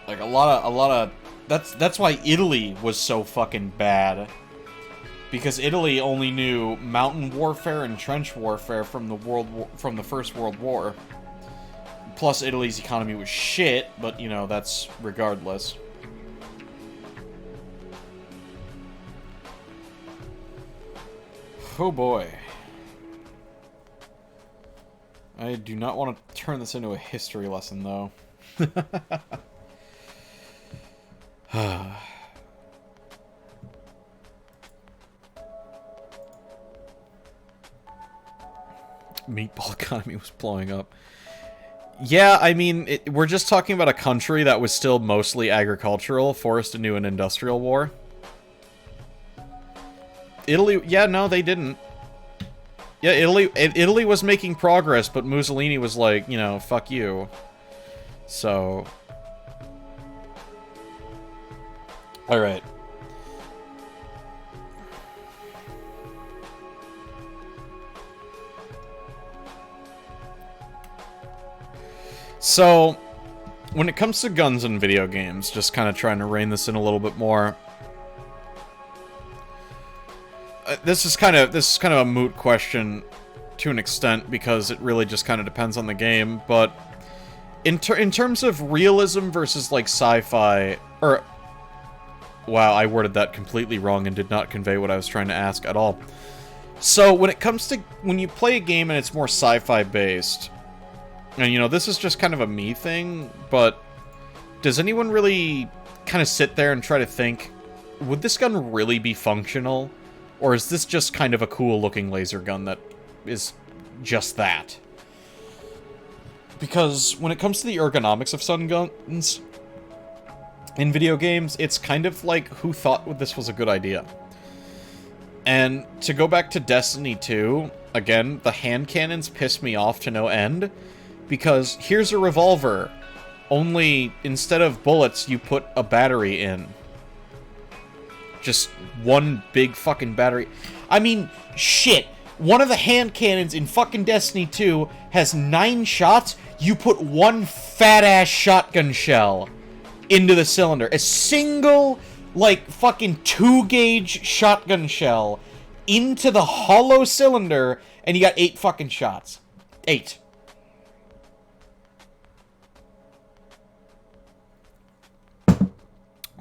Speaker 1: Like, a lot of... That's why Italy was so fucking bad. Because Italy only knew mountain warfare and trench warfare from the First World War. Plus, Italy's economy was shit, but, you know, that's regardless. Oh boy. I do not want to turn this into a history lesson, though. Meatball economy was blowing up. Yeah, I mean, we're just talking about a country that was still mostly agricultural, forced into an industrial war. Italy, yeah, no, they didn't. Yeah, Italy was making progress, but Mussolini was like, you know, fuck you. So... Alright. So, when it comes to guns in video games, just kind of trying to rein this in a little bit more. This is kind of a moot question to an extent because it really just kind of depends on the game, but in terms of realism versus like sci-fi, or wow, I worded that completely wrong and did not convey what I was trying to ask at all. So when it comes to when you play a game and it's more sci-fi based, and you know, this is just kind of a me thing, but does anyone really kind of sit there and try to think, would this gun really be functional? Or is this just kind of a cool looking laser gun that is just that? Because when it comes to the ergonomics of stun guns in video games, it's kind of like, who thought this was a good idea? And to go back to Destiny 2, again, the hand cannons piss me off to no end, because here's a revolver, only instead of bullets, you put a battery in. Just one big fucking battery. I mean, shit. One of the hand cannons in fucking Destiny 2 has 9 shots. You put one fat-ass shotgun shell into the cylinder. A single, like, fucking 2-gauge shotgun shell into the hollow cylinder, and you got 8 fucking shots. 8.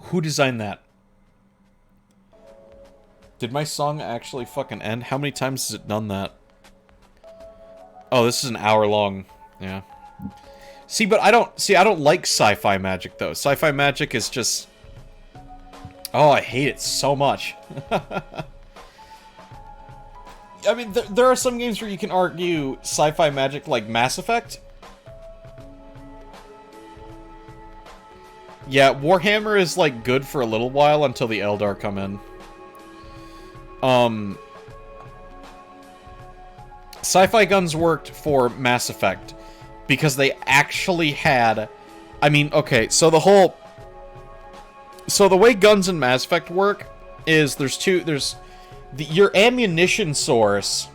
Speaker 1: Who designed that? Did my song actually fucking end? How many times has it done that? Oh, this is an hour long. Yeah. See, but I don't like sci-fi magic, though. Sci-fi magic is just... Oh, I hate it so much. I mean, there are some games where you can argue sci-fi magic, like Mass Effect. Yeah, Warhammer is, like, good for a little while until the Eldar come in. Sci-fi guns worked for Mass Effect because they actually had... I mean, okay, so the way guns in Mass Effect work is your ammunition source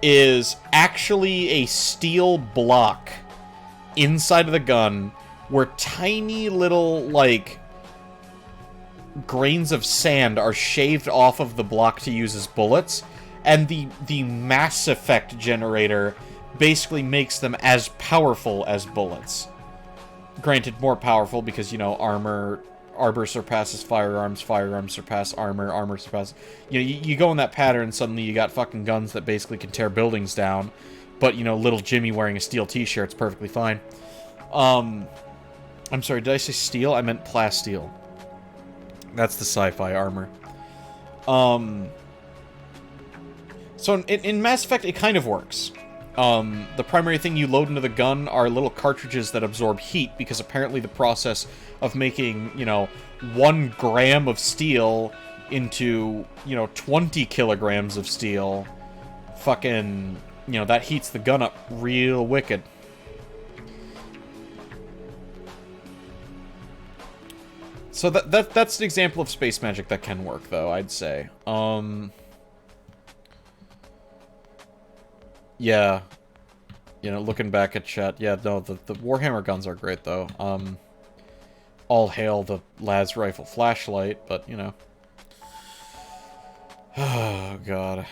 Speaker 1: is actually a steel block inside of the gun where tiny little, like, grains of sand are shaved off of the block to use as bullets, and the Mass Effect generator basically makes them as powerful as bullets. Granted, more powerful because, you know, armor surpasses firearms, firearms surpass armor, armor surpasses... You know, you go in that pattern, suddenly you got fucking guns that basically can tear buildings down, but, you know, little Jimmy wearing a steel t-shirt's perfectly fine. I'm sorry, did I say steel? I meant plasteel. That's the sci-fi armor. So in Mass Effect, it kind of works. The primary thing you load into the gun are little cartridges that absorb heat, because apparently the process of making, you know, 1 gram of steel into, you know, 20 kilograms of steel, fucking, you know, that heats the gun up real wicked. So that's an example of space magic that can work, though, I'd say. Yeah. You know, looking back at chat, yeah, no, the Warhammer guns are great, though. All hail the Las Rifle flashlight, but, you know. Oh, God.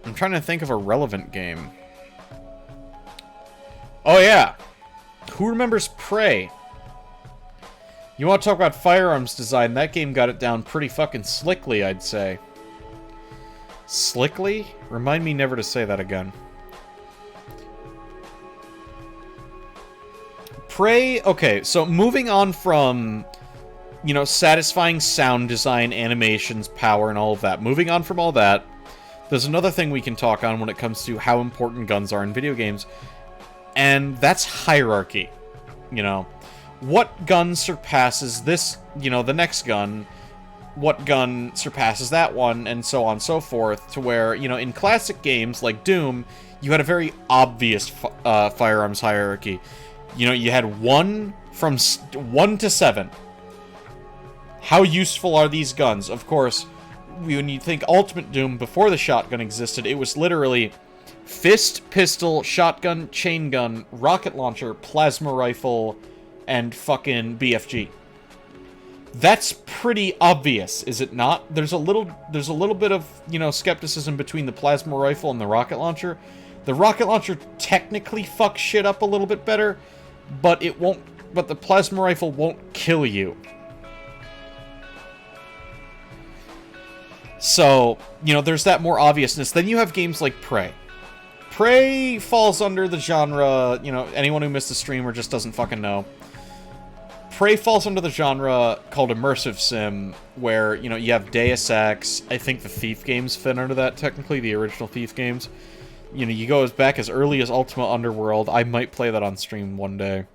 Speaker 1: I'm trying to think of a relevant game. Oh, yeah. Who remembers Prey? You want to talk about firearms design? That game got it down pretty fucking slickly, I'd say. Slickly? Remind me never to say that again. Prey... Okay, so moving on from, you know, satisfying sound design, animations, power, and all of that. Moving on from all that, there's another thing we can talk on when it comes to how important guns are in video games, and that's hierarchy. You know, what gun surpasses this, you know, the next gun, what gun surpasses that one, and so on and so forth, to where, you know, in classic games like Doom, you had a very obvious firearms hierarchy. You know, you had 1 from 1 to 7. How useful are these guns? Of course, when you think Ultimate Doom, before the shotgun existed, it was literally fist, pistol, shotgun, chain gun, rocket launcher, plasma rifle, and fucking BFG. That's pretty obvious, is it not? There's a little bit of, you know, skepticism between the plasma rifle and the rocket launcher. The rocket launcher technically fucks shit up a little bit better, but it won't. But the plasma rifle won't kill you. So, you know, there's that more obviousness. Then you have games like Prey. Prey falls under the genre, you know, anyone who missed the stream or just doesn't fucking know. Prey falls under the genre called immersive sim, where, you know, you have Deus Ex. I think the Thief games fit under that, technically, the original Thief games. You know, you go back as early as Ultima Underworld. I might play that on stream one day.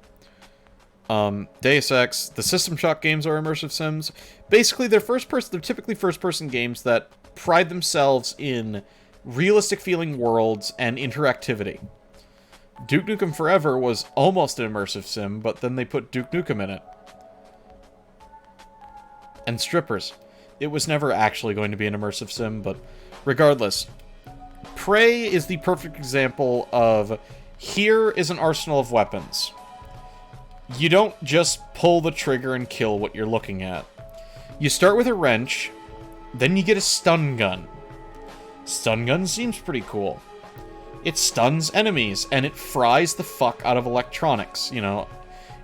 Speaker 1: Deus Ex, the System Shock games are immersive sims. Basically, they're typically first-person games that pride themselves in realistic-feeling worlds and interactivity. Duke Nukem Forever was almost an immersive sim, but then they put Duke Nukem in it. And strippers. It was never actually going to be an immersive sim, but regardless. Prey is the perfect example of, here is an arsenal of weapons. You don't just pull the trigger and kill what you're looking at. You start with a wrench, then you get a stun gun. Stun gun seems pretty cool. It stuns enemies, and it fries the fuck out of electronics, you know.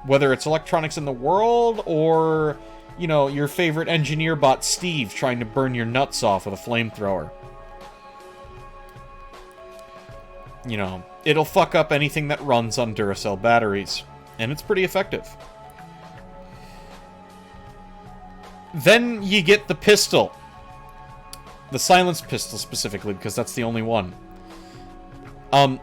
Speaker 1: Whether it's electronics in the world, or, you know, your favorite engineer bot Steve trying to burn your nuts off with a flamethrower. You know, it'll fuck up anything that runs on Duracell batteries. And it's pretty effective. Then you get the pistol. The silenced pistol, specifically, because that's the only one.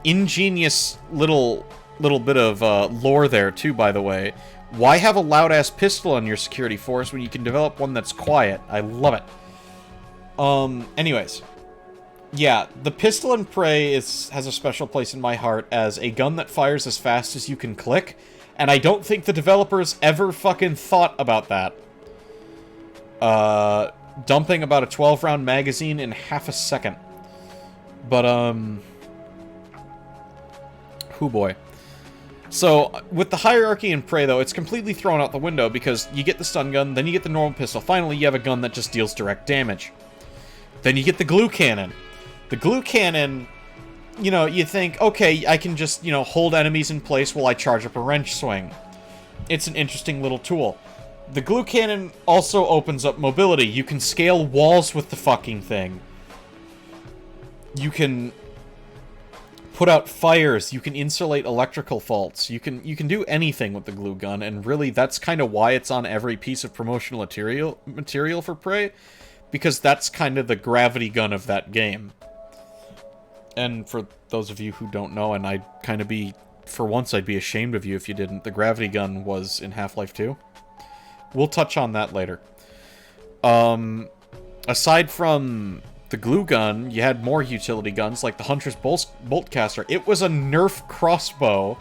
Speaker 1: Ingenious little bit of lore there, too, by the way. Why have a loud-ass pistol on your security force when you can develop one that's quiet? I love it. Anyways. Yeah, the pistol in Prey has a special place in my heart as a gun that fires as fast as you can click, and I don't think the developers ever fucking thought about that. Dumping about a 12-round magazine in half a second. But, hoo boy. So, with the hierarchy in Prey, though, it's completely thrown out the window because you get the stun gun, then you get the normal pistol, finally you have a gun that just deals direct damage. Then you get the glue cannon. The glue cannon, you know, you think, okay, I can just, you know, hold enemies in place while I charge up a wrench swing. It's an interesting little tool. The glue cannon also opens up mobility. You can scale walls with the fucking thing. You can put out fires. You can insulate electrical faults. You can do anything with the glue gun, and really that's kind of why it's on every piece of promotional material for Prey, because that's kind of the gravity gun of that game. And for those of you who don't know, and I'd kind of be, for once, I'd be ashamed of you if you didn't, the gravity gun was in Half-Life 2. We'll touch on that later. Aside from the glue gun, you had more utility guns, like the Hunter's Boltcaster. It was a Nerf crossbow,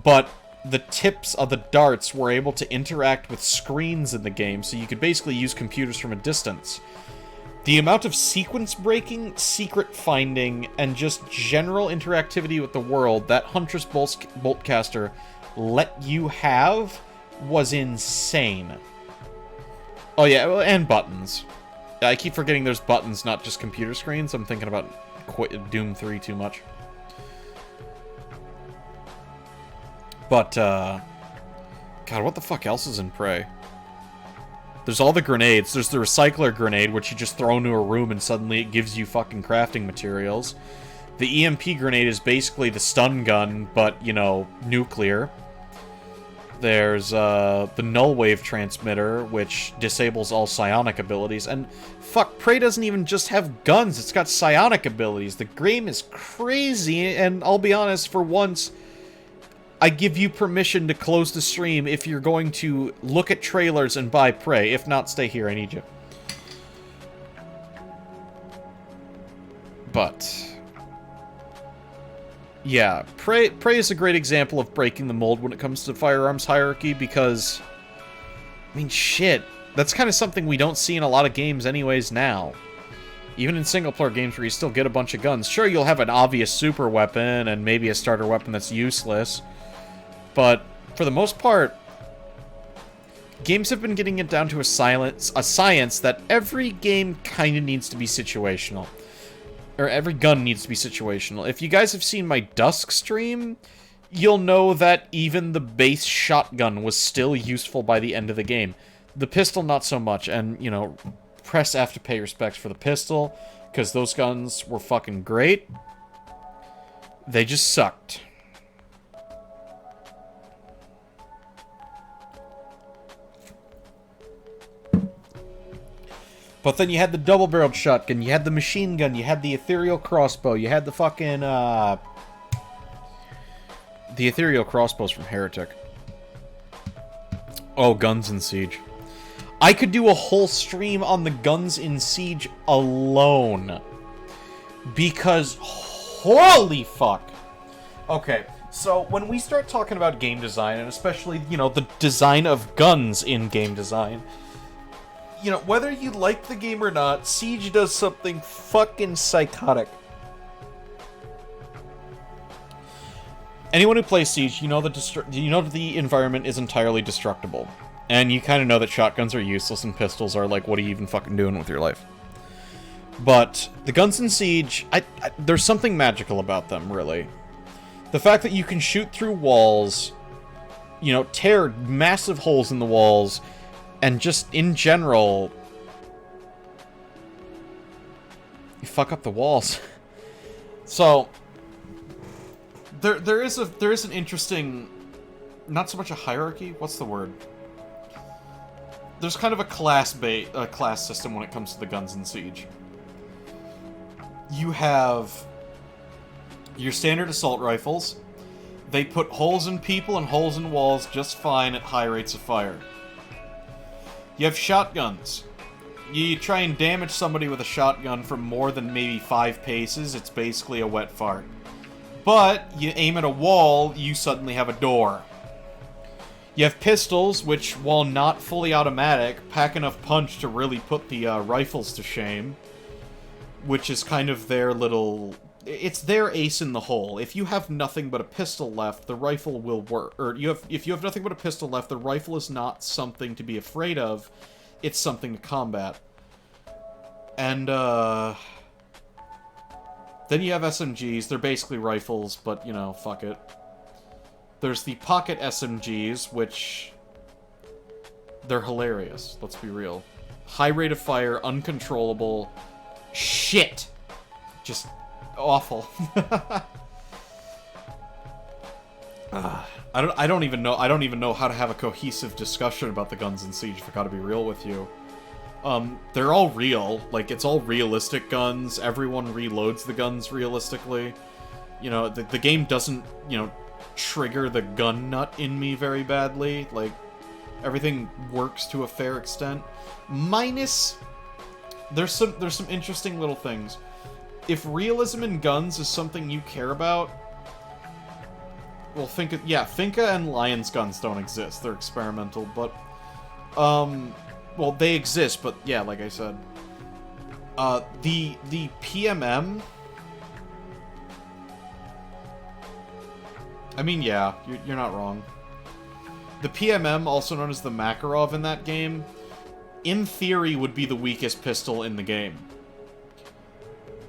Speaker 1: but the tips of the darts were able to interact with screens in the game, so you could basically use computers from a distance. The amount of sequence breaking, secret finding, and just general interactivity with the world that Hunter's Boltcaster let you have was insane. Oh yeah, and buttons. I keep forgetting there's buttons, not just computer screens. I'm thinking about Doom 3 too much. But, God, what the fuck else is in Prey? There's all the grenades. There's the recycler grenade, which you just throw into a room and suddenly it gives you fucking crafting materials. The EMP grenade is basically the stun gun, but, you know, nuclear. There's the null wave transmitter, which disables all psionic abilities. And fuck, Prey doesn't even just have guns, it's got psionic abilities. The game is crazy, and I'll be honest, for once, I give you permission to close the stream if you're going to look at trailers and buy Prey. If not, stay here, I need you. But yeah, Prey is a great example of breaking the mold when it comes to Firearms hierarchy, because, I mean, shit, that's kind of something we don't see in a lot of games anyways now. Even in single-player games where you still get a bunch of guns. Sure, you'll have an obvious super weapon and maybe a starter weapon that's useless, but for the most part, games have been getting it down to a science that every game kind of needs to be situational. Or every gun needs to be situational. If you guys have seen my Dusk stream, you'll know that even the base shotgun was still useful by the end of the game. The pistol, not so much, and, you know, press F to pay respects for the pistol, because those guns were fucking great. They just sucked. But then you had the double-barreled shotgun, you had the machine gun, you had the ethereal crossbow, you had the fucking, the ethereal crossbows from Heretic. Oh, Guns in Siege. I could do a whole stream on the Guns in Siege alone. Because, holy fuck. Okay, so when we start talking about game design, and especially, you know, the design of guns in game design, you know, whether you like the game or not, Siege does something fucking psychotic. Anyone who plays Siege, you know the environment is entirely destructible. And you kind of know that shotguns are useless and pistols are like, what are you even fucking doing with your life? But the guns in Siege, there's something magical about them, really. The fact that you can shoot through walls, you know, tear massive holes in the walls, And just in general, you fuck up the walls. So there is an interesting, not so much a hierarchy. What's the word? There's kind of a class system when it comes to the guns in Siege. You have your standard assault rifles. They put holes in people and holes in walls just fine at high rates of fire. You have shotguns. You try and damage somebody with a shotgun from more than maybe 5 paces, it's basically a wet fart. But you aim at a wall, you suddenly have a door. You have pistols, which, while not fully automatic, pack enough punch to really put the rifles to shame. Which is kind of their little... It's their ace in the hole. If you have nothing but a pistol left, the rifle will work. Or if you have nothing but a pistol left, the rifle is not something to be afraid of. It's something to combat. And, then you have SMGs. They're basically rifles, but, you know, fuck it. There's the pocket SMGs, which... they're hilarious, let's be real. High rate of fire, uncontrollable... shit! Just awful. I don't even know how to have a cohesive discussion about the guns in Siege, if I gotta be real with you. They're all real. Like, it's all realistic guns. Everyone reloads the guns realistically. You know, the game doesn't, you know, trigger the gun nut in me very badly. Like, everything works to a fair extent. Minus... There's some interesting little things. If realism in guns is something you care about... Well, Finka and Lion's guns don't exist. They're experimental, but... well, they exist, but yeah, like I said. The PMM... I mean, yeah, you're not wrong. The PMM, also known as the Makarov in that game, in theory would be the weakest pistol in the game.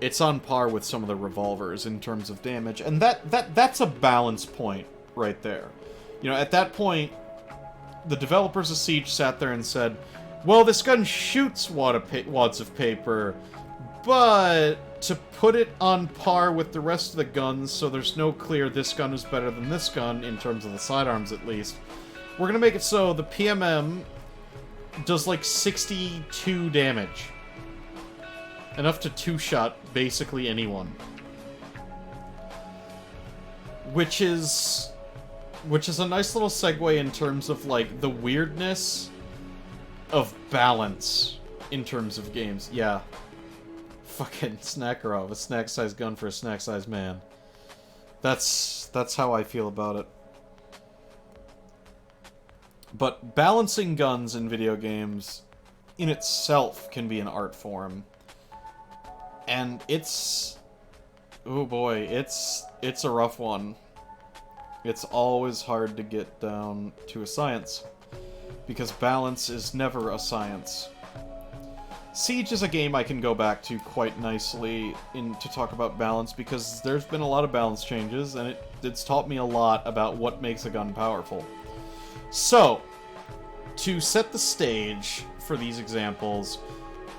Speaker 1: It's on par with some of the revolvers in terms of damage, and that's a balance point right there. You know, at that point, the developers of Siege sat there and said, well, this gun shoots wads of paper, but to put it on par with the rest of the guns, so there's no clear this gun is better than this gun, in terms of the sidearms at least, we're gonna make it so the PMM does like 62 damage. Enough to two-shot basically anyone. Which is a nice little segue in terms of, like, the weirdness of balance in terms of games. Yeah. Fucking Snackarov, a snack-sized gun for a snack-sized man. That's how I feel about it. But balancing guns in video games in itself can be an art form. And it's... oh boy, it's a rough one. It's always hard to get down to a science. Because balance is never a science. Siege is a game I can go back to quite nicely to talk about balance, because there's been a lot of balance changes, and it's taught me a lot about what makes a gun powerful. So, to set the stage for these examples,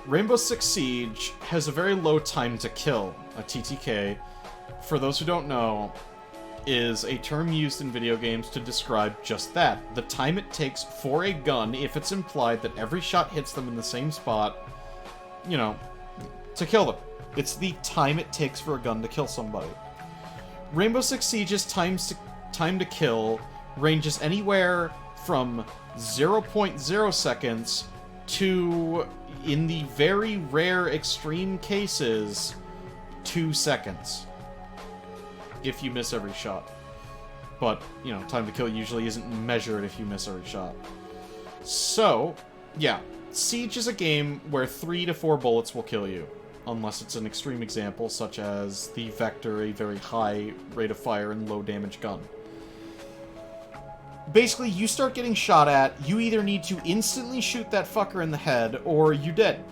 Speaker 1: Rainbow Six Siege has a very low time to kill, a TTK. For those who don't know, is a term used in video games to describe just that. The time it takes for a gun, if it's implied that every shot hits them in the same spot, you know, to kill them. It's the time it takes for a gun to kill somebody. Rainbow Six Siege's time to kill ranges anywhere from 0.0 seconds to, in the very rare extreme cases, 2 seconds. If you miss every shot. But, you know, time to kill usually isn't measured if you miss every shot. So, yeah. Siege is a game where 3 to 4 bullets will kill you. Unless it's an extreme example, such as the Vector, a very high rate of fire and low damage gun. Basically, you start getting shot at, you either need to instantly shoot that fucker in the head, or you're dead.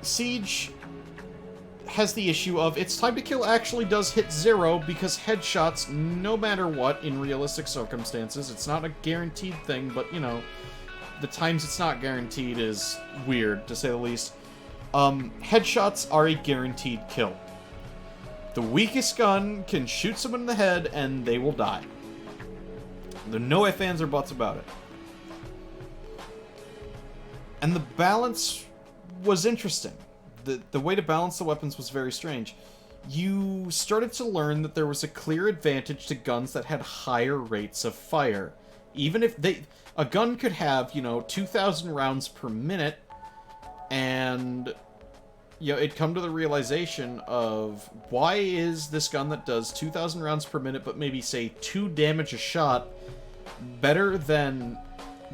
Speaker 1: Siege has the issue of its time to kill actually does hit 0, because headshots, no matter what, in realistic circumstances, it's not a guaranteed thing, but, you know, the times it's not guaranteed is weird, to say the least. Headshots are a guaranteed kill. The weakest gun can shoot someone in the head and they will die. There are no ifs, ands, or buts about it. And the balance was interesting. The way to balance the weapons was very strange. You started to learn that there was a clear advantage to guns that had higher rates of fire. Even if a gun could have, 2,000 rounds per minute, and it'd come to the realization of, why is this gun that does 2,000 rounds per minute, but maybe, say, 2 damage a shot, better than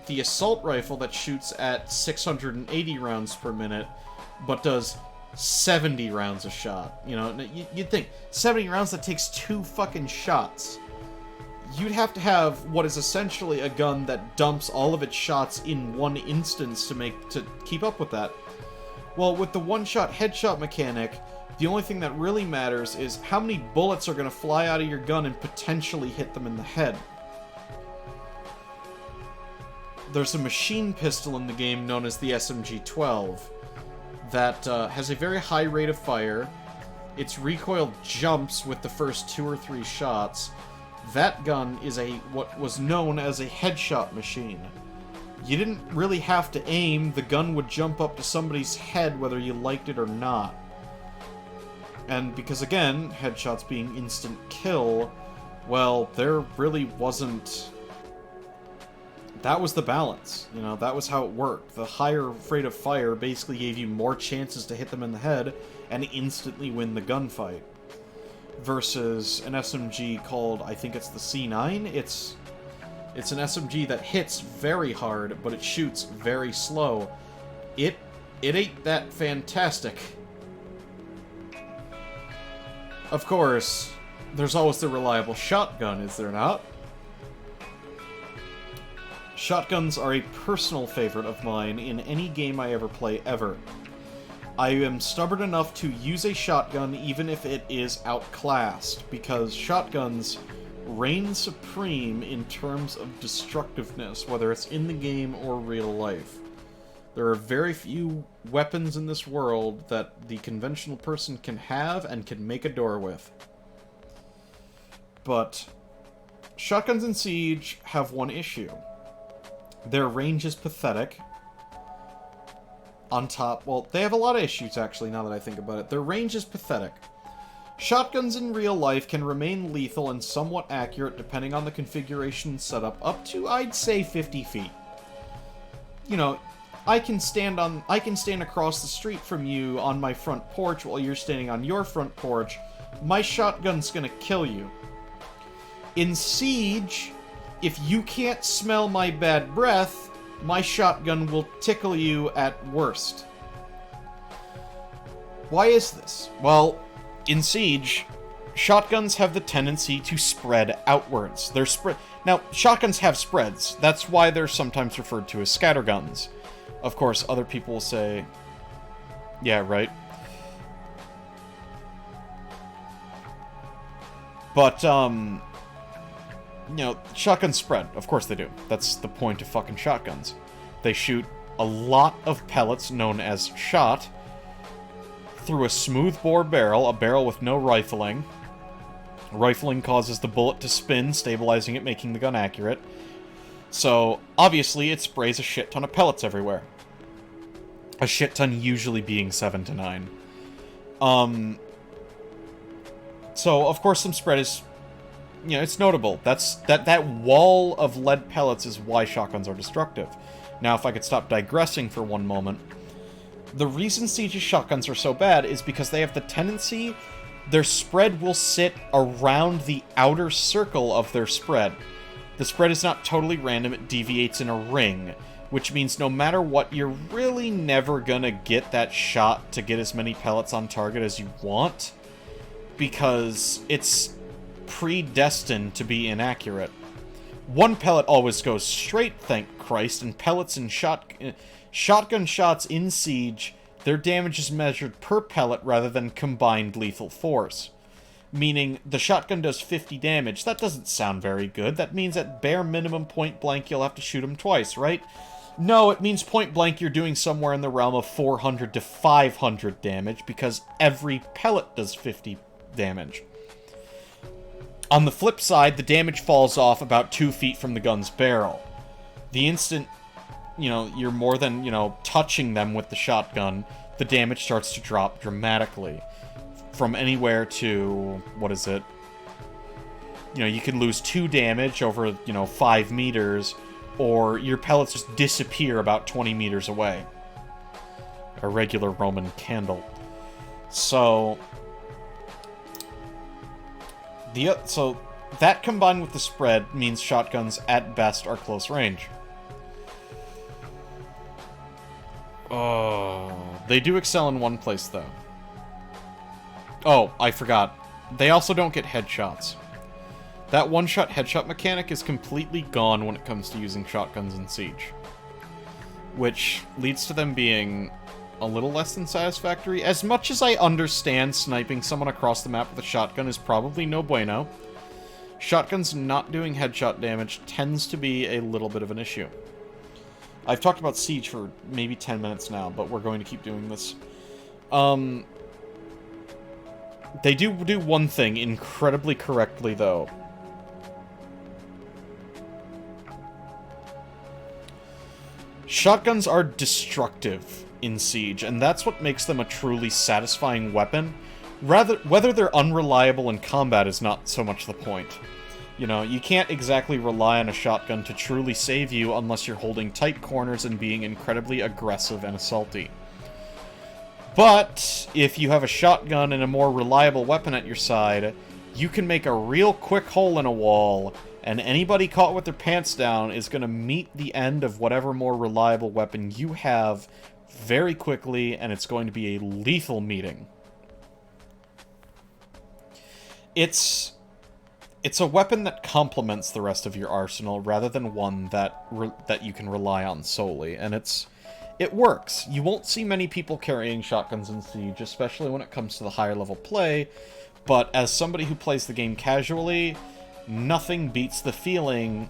Speaker 1: the assault rifle that shoots at 680 rounds per minute, but does 70 rounds a shot? You'd think, 70 rounds, that takes 2 fucking shots. You'd have to have what is essentially a gun that dumps all of its shots in one instance to keep up with that. Well, with the one-shot headshot mechanic, the only thing that really matters is how many bullets are going to fly out of your gun and potentially hit them in the head. There's a machine pistol in the game known as the SMG-12 that has a very high rate of fire. Its recoil jumps with the first 2 or 3 shots. That gun is what was known as a headshot machine. You didn't really have to aim, the gun would jump up to somebody's head whether you liked it or not. And because, again, headshots being instant kill, well, there really wasn't... That was the balance. That was how it worked. The higher rate of fire basically gave you more chances to hit them in the head and instantly win the gunfight. Versus an SMG called, I think it's the C9. It's an SMG that hits very hard, but it shoots very slow. It ain't that fantastic. Of course, there's always the reliable shotgun, is there not? Shotguns are a personal favorite of mine in any game I ever play, ever. I am stubborn enough to use a shotgun even if it is outclassed, because shotguns reign supreme in terms of destructiveness, whether it's in the game or real life. There are very few weapons in this world that the conventional person can have and can make a door with. But shotguns in Siege have one issue. Their range is pathetic. On top, well, they have a lot of issues, actually, now that I think about it. Their range is pathetic. Shotguns in real life can remain lethal and somewhat accurate depending on the configuration and setup, up to, I'd say, 50 feet. I can stand across the street from you on my front porch while you're standing on your front porch. My shotgun's gonna kill you. In Siege, if you can't smell my bad breath, my shotgun will tickle you at worst. Why is this? Well, in Siege, shotguns have the tendency to spread outwards. Now, shotguns have spreads. That's why they're sometimes referred to as scatterguns. Of course, other people will say, yeah, right. But, shotguns spread. Of course they do. That's the point of fucking shotguns. They shoot a lot of pellets, known as shot, through a smooth-bore barrel, a barrel with no rifling. Rifling causes the bullet to spin, stabilizing it, making the gun accurate. So, obviously, it sprays a shit ton of pellets everywhere. A shit ton usually being 7 to 9. So, of course, some spread is... it's notable. That wall of lead pellets is why shotguns are destructive. Now, if I could stop digressing for one moment... The reason Siege's shotguns are so bad is because they have the tendency... Their spread will sit around the outer circle of their spread. The spread is not totally random, it deviates in a ring. Which means no matter what, you're really never gonna get that shot to get as many pellets on target as you want. Because it's predestined to be inaccurate. One pellet always goes straight, thank Christ, and pellets and shotgun shots in Siege, their damage is measured per pellet rather than combined lethal force. Meaning, the shotgun does 50 damage. That doesn't sound very good. That means at bare minimum point blank you'll have to shoot him twice, right? No, it means point blank you're doing somewhere in the realm of 400 to 500 damage, because every pellet does 50 damage. On the flip side, the damage falls off about 2 feet from the gun's barrel. The instant, you're more than, touching them with the shotgun, the damage starts to drop dramatically. From anywhere to, what is it? You can lose 2 damage over, 5 meters, or your pellets just disappear about 20 meters away. A regular Roman candle. So that combined with the spread means shotguns at best are close range. Oh, they do excel in one place though. Oh, I forgot. They also don't get headshots. That one-shot headshot mechanic is completely gone when it comes to using shotguns in Siege. Which leads to them being a little less than satisfactory. As much as I understand sniping someone across the map with a shotgun is probably no bueno, shotguns not doing headshot damage tends to be a little bit of an issue. I've talked about Siege for maybe 10 minutes now, but we're going to keep doing this. They do one thing incredibly correctly, though. Shotguns are destructive in Siege, and that's what makes them a truly satisfying weapon. Whether they're unreliable in combat is not so much the point. You can't exactly rely on a shotgun to truly save you unless you're holding tight corners and being incredibly aggressive and assaulty. But if you have a shotgun and a more reliable weapon at your side, you can make a real quick hole in a wall, and anybody caught with their pants down is going to meet the end of whatever more reliable weapon you have very quickly, and it's going to be a lethal meeting. It's a weapon that complements the rest of your arsenal rather than one that you can rely on solely, and it works. You won't see many people carrying shotguns in Siege, especially when it comes to the higher level play, but as somebody who plays the game casually, nothing beats the feeling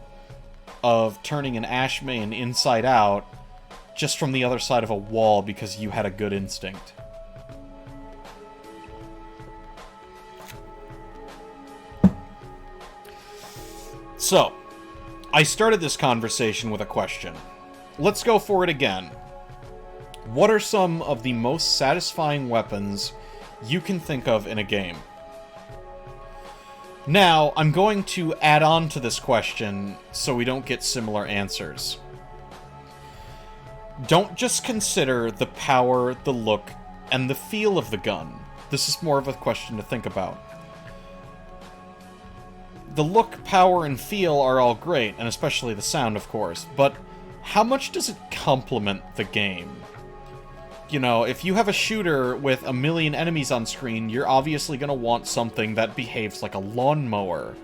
Speaker 1: of turning an Ash main inside out just from the other side of a wall because you had a good instinct. So, I started this conversation with a question. Let's go for it again. What are some of the most satisfying weapons you can think of in a game? Now, I'm going to add on to this question so we don't get similar answers. Don't just consider the power, the look, and the feel of the gun. This is more of a question to think about. The look, power, and feel are all great, and especially the sound, of course, but how much does it complement the game? If you have a shooter with 1 million enemies on screen, you're obviously going to want something that behaves like a lawnmower.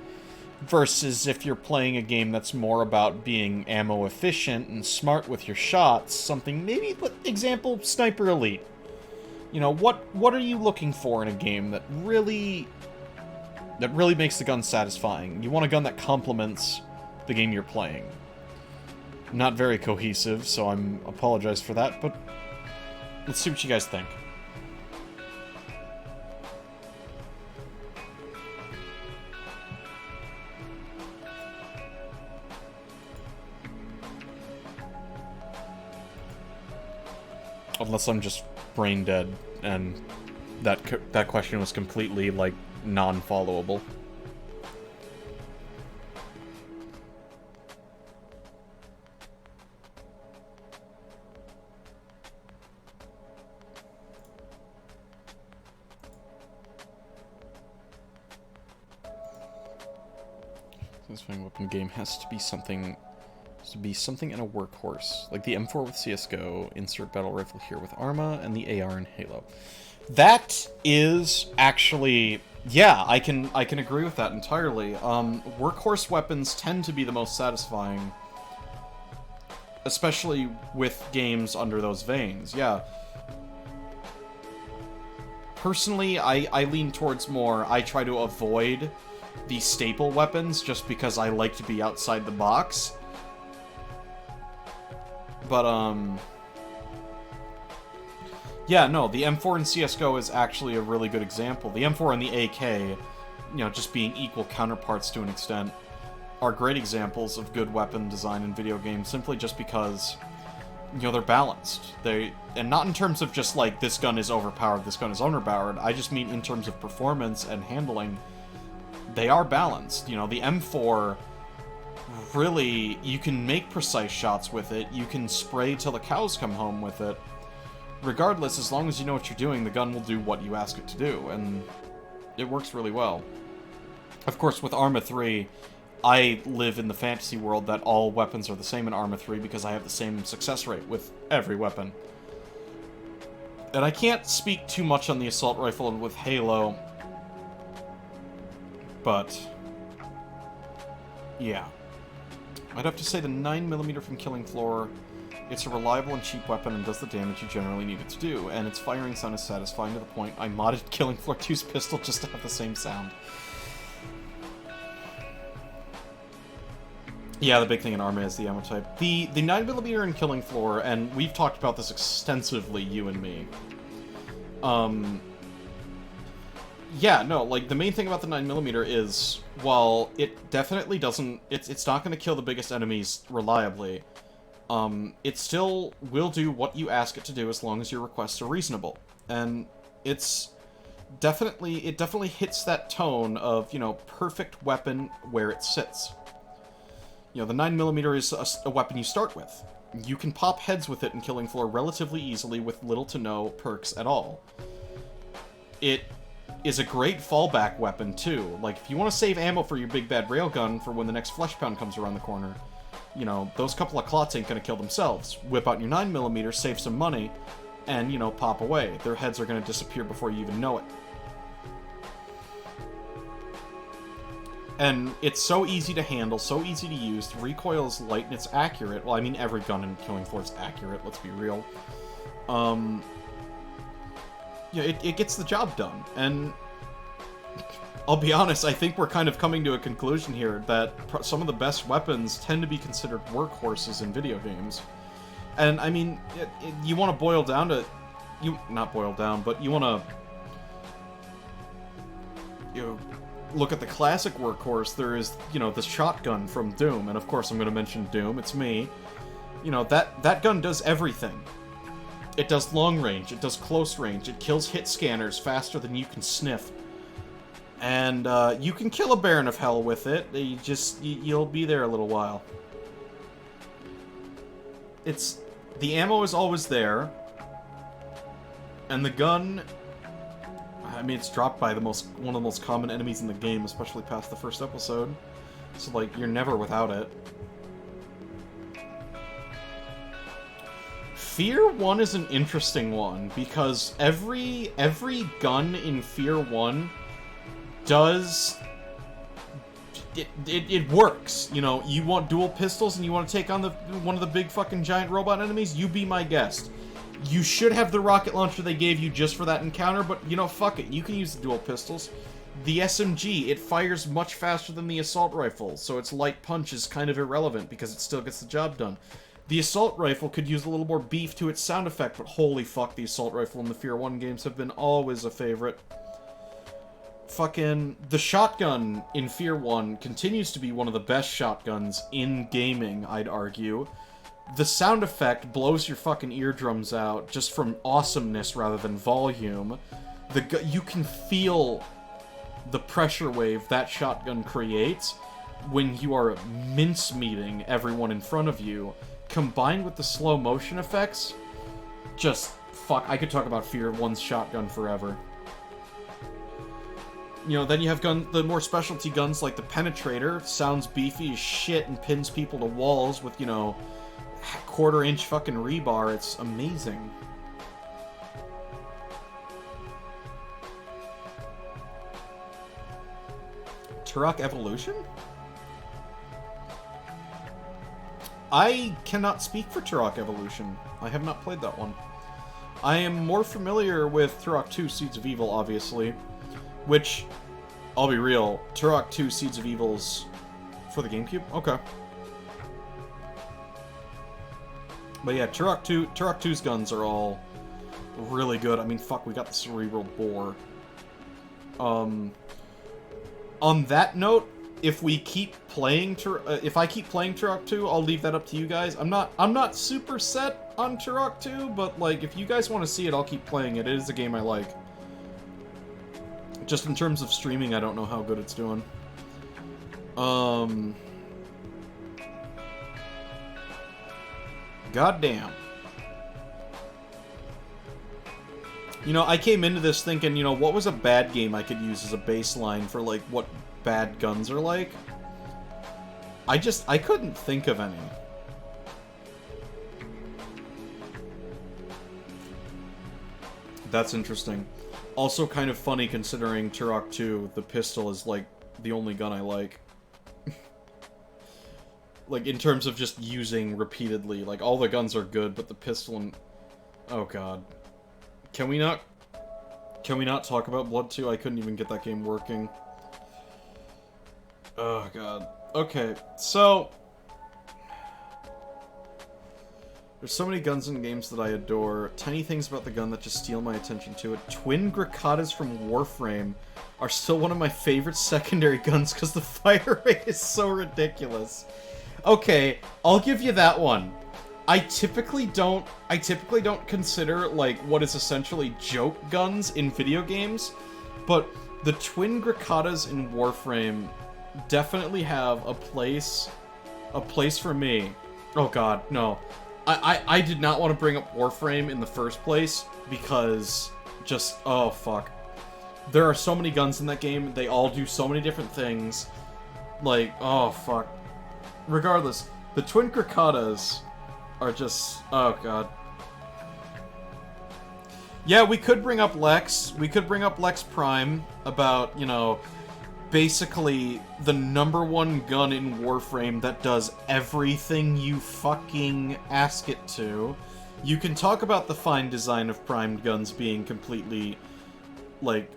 Speaker 1: Versus if you're playing a game that's more about being ammo efficient and smart with your shots, something maybe, example, Sniper Elite. What are you looking for in a game that really makes the gun satisfying? You want a gun that complements the game you're playing. Not very cohesive, so I'm apologize for that, but let's see what you guys think. Unless I'm just brain dead, and that question was completely, non-followable. Satisfying weapon game has to be something in a workhorse, like the M4 with CS:GO, insert battle rifle here with Arma, and the AR in Halo. That is actually, yeah, I can agree with that entirely. Workhorse weapons tend to be the most satisfying, especially with games under those veins. Yeah. Personally, I lean towards I try to avoid the staple weapons just because I like to be outside the box. But, yeah, no, the M4 in CSGO is actually a really good example. The M4 and the AK, just being equal counterparts to an extent, are great examples of good weapon design in video games, simply just because, they're balanced. And not in terms of just, like, this gun is overpowered, this gun is underpowered. I just mean in terms of performance and handling. They are balanced. The M4, really, you can make precise shots with it. You can spray till the cows come home with it. Regardless, as long as you know what you're doing, the gun will do what you ask it to do, and it works really well. Of course, with Arma 3, I live in the fantasy world that all weapons are the same in Arma 3 because I have the same success rate with every weapon. And I can't speak too much on the assault rifle with Halo, but yeah. I'd have to say the 9mm from Killing Floor, it's a reliable and cheap weapon and does the damage you generally need it to do, and its firing sound is satisfying to the point I modded Killing Floor 2's pistol just to have the same sound. Yeah, the big thing in Arma is the ammo type. The 9mm in Killing Floor, and we've talked about this extensively, you and me. Yeah, no, like, the main thing about the 9mm is, while it definitely doesn't... It's not going to kill the biggest enemies reliably, it still will do what you ask it to do as long as your requests are reasonable. And it definitely hits that tone of, perfect weapon where it sits. The 9mm is a weapon you start with. You can pop heads with it in Killing Floor relatively easily with little to no perks at all. It is a great fallback weapon, too. Like, if you want to save ammo for your big bad railgun for when the next Flesh Pound comes around the corner, those couple of clots ain't gonna kill themselves. Whip out your 9mm, save some money, and, pop away. Their heads are gonna disappear before you even know it. And it's so easy to handle, so easy to use. The recoil is light and it's accurate. Well, I mean, every gun in Killing Floor is accurate, let's be real. It gets the job done. And I'll be honest, I think we're kind of coming to a conclusion here that some of the best weapons tend to be considered workhorses in video games. And, I mean, you want to boil down to... Not boil down, but you want to... look at the classic workhorse. There is, the shotgun from Doom, and of course I'm going to mention Doom, it's me. That gun does everything. It does long range, it does close range, it kills hit scanners faster than you can sniff. And, you can kill a Baron of Hell with it, you'll be there a little while. The ammo is always there, and the gun... I mean, it's dropped by one of the most common enemies in the game, especially past the first episode. So, like, you're never without it. Fear 1 is an interesting one, because every gun in Fear 1 does... It works. You want dual pistols and you want to take on one of the big fucking giant robot enemies? You be my guest. You should have the rocket launcher they gave you just for that encounter, but, fuck it. You can use the dual pistols. The SMG, it fires much faster than the assault rifle, so its light punch is kind of irrelevant because it still gets the job done. The assault rifle could use a little more beef to its sound effect, but holy fuck, the assault rifle in the Fear 1 games have been always a favorite. Fucking... The shotgun in Fear 1 continues to be one of the best shotguns in gaming, I'd argue. The sound effect blows your fucking eardrums out just from awesomeness rather than volume. You can feel the pressure wave that shotgun creates when you are mincemeating everyone in front of you, combined with the slow motion effects. Just, fuck, I could talk about Fear 1's shotgun forever. Then you have the more specialty guns like the Penetrator. Sounds beefy as shit and pins people to walls with, quarter-inch fucking rebar. It's amazing. Turok Evolution? I cannot speak for Turok Evolution. I have not played that one. I am more familiar with Turok 2 Seeds of Evil, obviously, which, I'll be real, Turok 2 Seeds of Evil's for the GameCube? Okay. But yeah, Turok 2's guns are all really good. I mean, fuck, we got the Cerebral Bore. On that note, if we keep playing if I keep playing Turok 2, I'll leave that up to you guys. I'm not super set on Turok 2, but like if you guys want to see it, I'll keep playing it. It is a game I like. Just in terms of streaming, I don't know how good it's doing. Goddamn. You know, I came into this thinking, you know, what was a bad game I could use as a baseline for, like, what bad guns are like? I couldn't think of any. That's interesting. Also kind of funny considering Turok 2, the pistol is, like, the only gun I like. Like, in terms of just using repeatedly. Like, all the guns are good, but the pistol and... Oh, God. Can we not talk about Blood 2? I couldn't even get that game working. Oh, God. Okay, so... There's so many guns in games that I adore. Tiny things about the gun that just steal my attention to it. Twin Grakatas from Warframe are still one of my favorite secondary guns because the fire rate is so ridiculous. Okay, I'll give you that one. I typically don't consider, like, what is essentially joke guns in video games, but the Twin Grakatas in Warframe definitely have a place for me. Oh god, no. I did not want to bring up Warframe in the first place, because just, oh fuck. There are so many guns in that game, they all do so many different things. Like, oh fuck. Regardless, the Twin Grakatas are just... oh, God. Yeah, we could bring up Lex. We could bring up Lex Prime about, you know, basically the #1 gun in Warframe that does everything you fucking ask it to. You can talk about the fine design of primed guns being completely, like,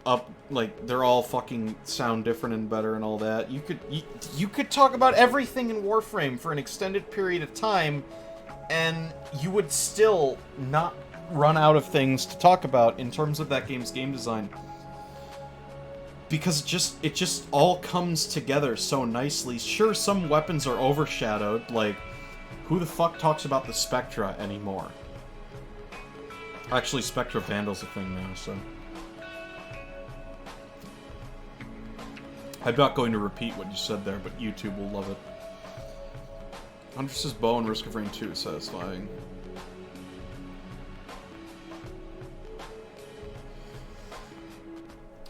Speaker 1: they're all fucking sound different and better and all that. You could talk about everything in Warframe for an extended period of time, and you would still not run out of things to talk about in terms of that game's game design. Because it just all comes together so nicely. Sure, some weapons are overshadowed, like, who the fuck talks about the Spectra anymore? Actually, Spectra Vandal's a thing now, so... I'm not going to repeat what you said there, but YouTube will love it. Huntress's bow and Risk of Rain 2 is satisfying.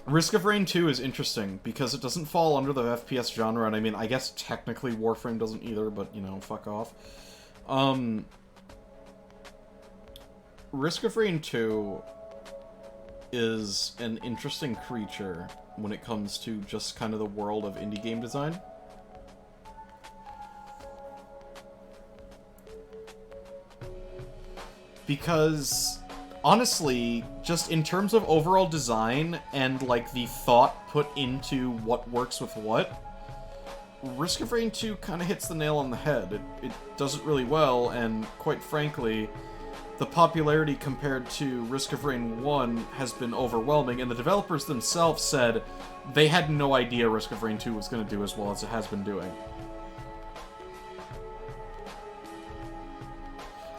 Speaker 1: Risk of Rain 2 is interesting, because it doesn't fall under the FPS genre, and I mean, I guess technically Warframe doesn't either, but, you know, fuck off. Risk of Rain 2 is an interesting creature when it comes to just kind of the world of indie game design. Because, honestly, just in terms of overall design and, like, the thought put into what works with what, Risk of Rain 2 kind of hits the nail on the head. It does it really well, and quite frankly, the popularity compared to Risk of Rain 1 has been overwhelming, and the developers themselves said they had no idea Risk of Rain 2 was going to do as well as it has been doing.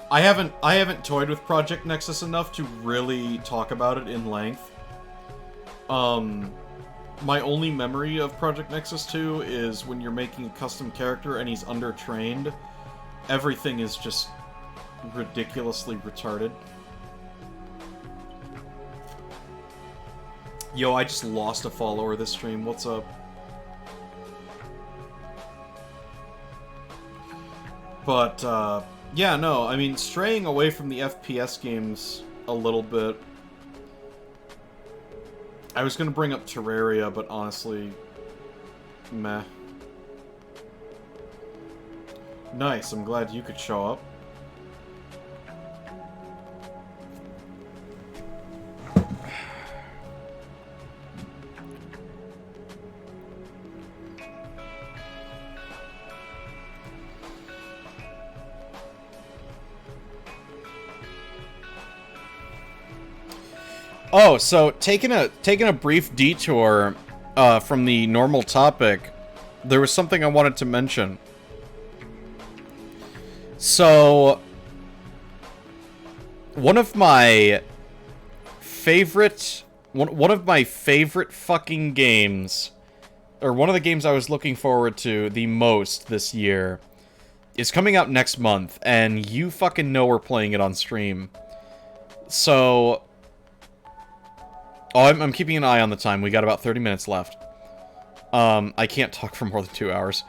Speaker 1: I haven't toyed with Project Nexus enough to really talk about it in length. My only memory of Project Nexus 2 is when you're making a custom character and he's undertrained, everything is just ridiculously retarded. Yo, I just lost a follower this stream. What's up? But, yeah, no, I mean, straying away from the FPS games a little bit. I was gonna bring up Terraria, but honestly, meh. Nice, I'm glad you could show up. Oh, so taking a brief detour from the normal topic, there was something I wanted to mention. So, one of my favorite fucking games, or one of the games I was looking forward to the most this year, is coming out next month, and you fucking know we're playing it on stream. So, I'm keeping an eye on the time. We got about 30 minutes left. I can't talk for more than 2 hours.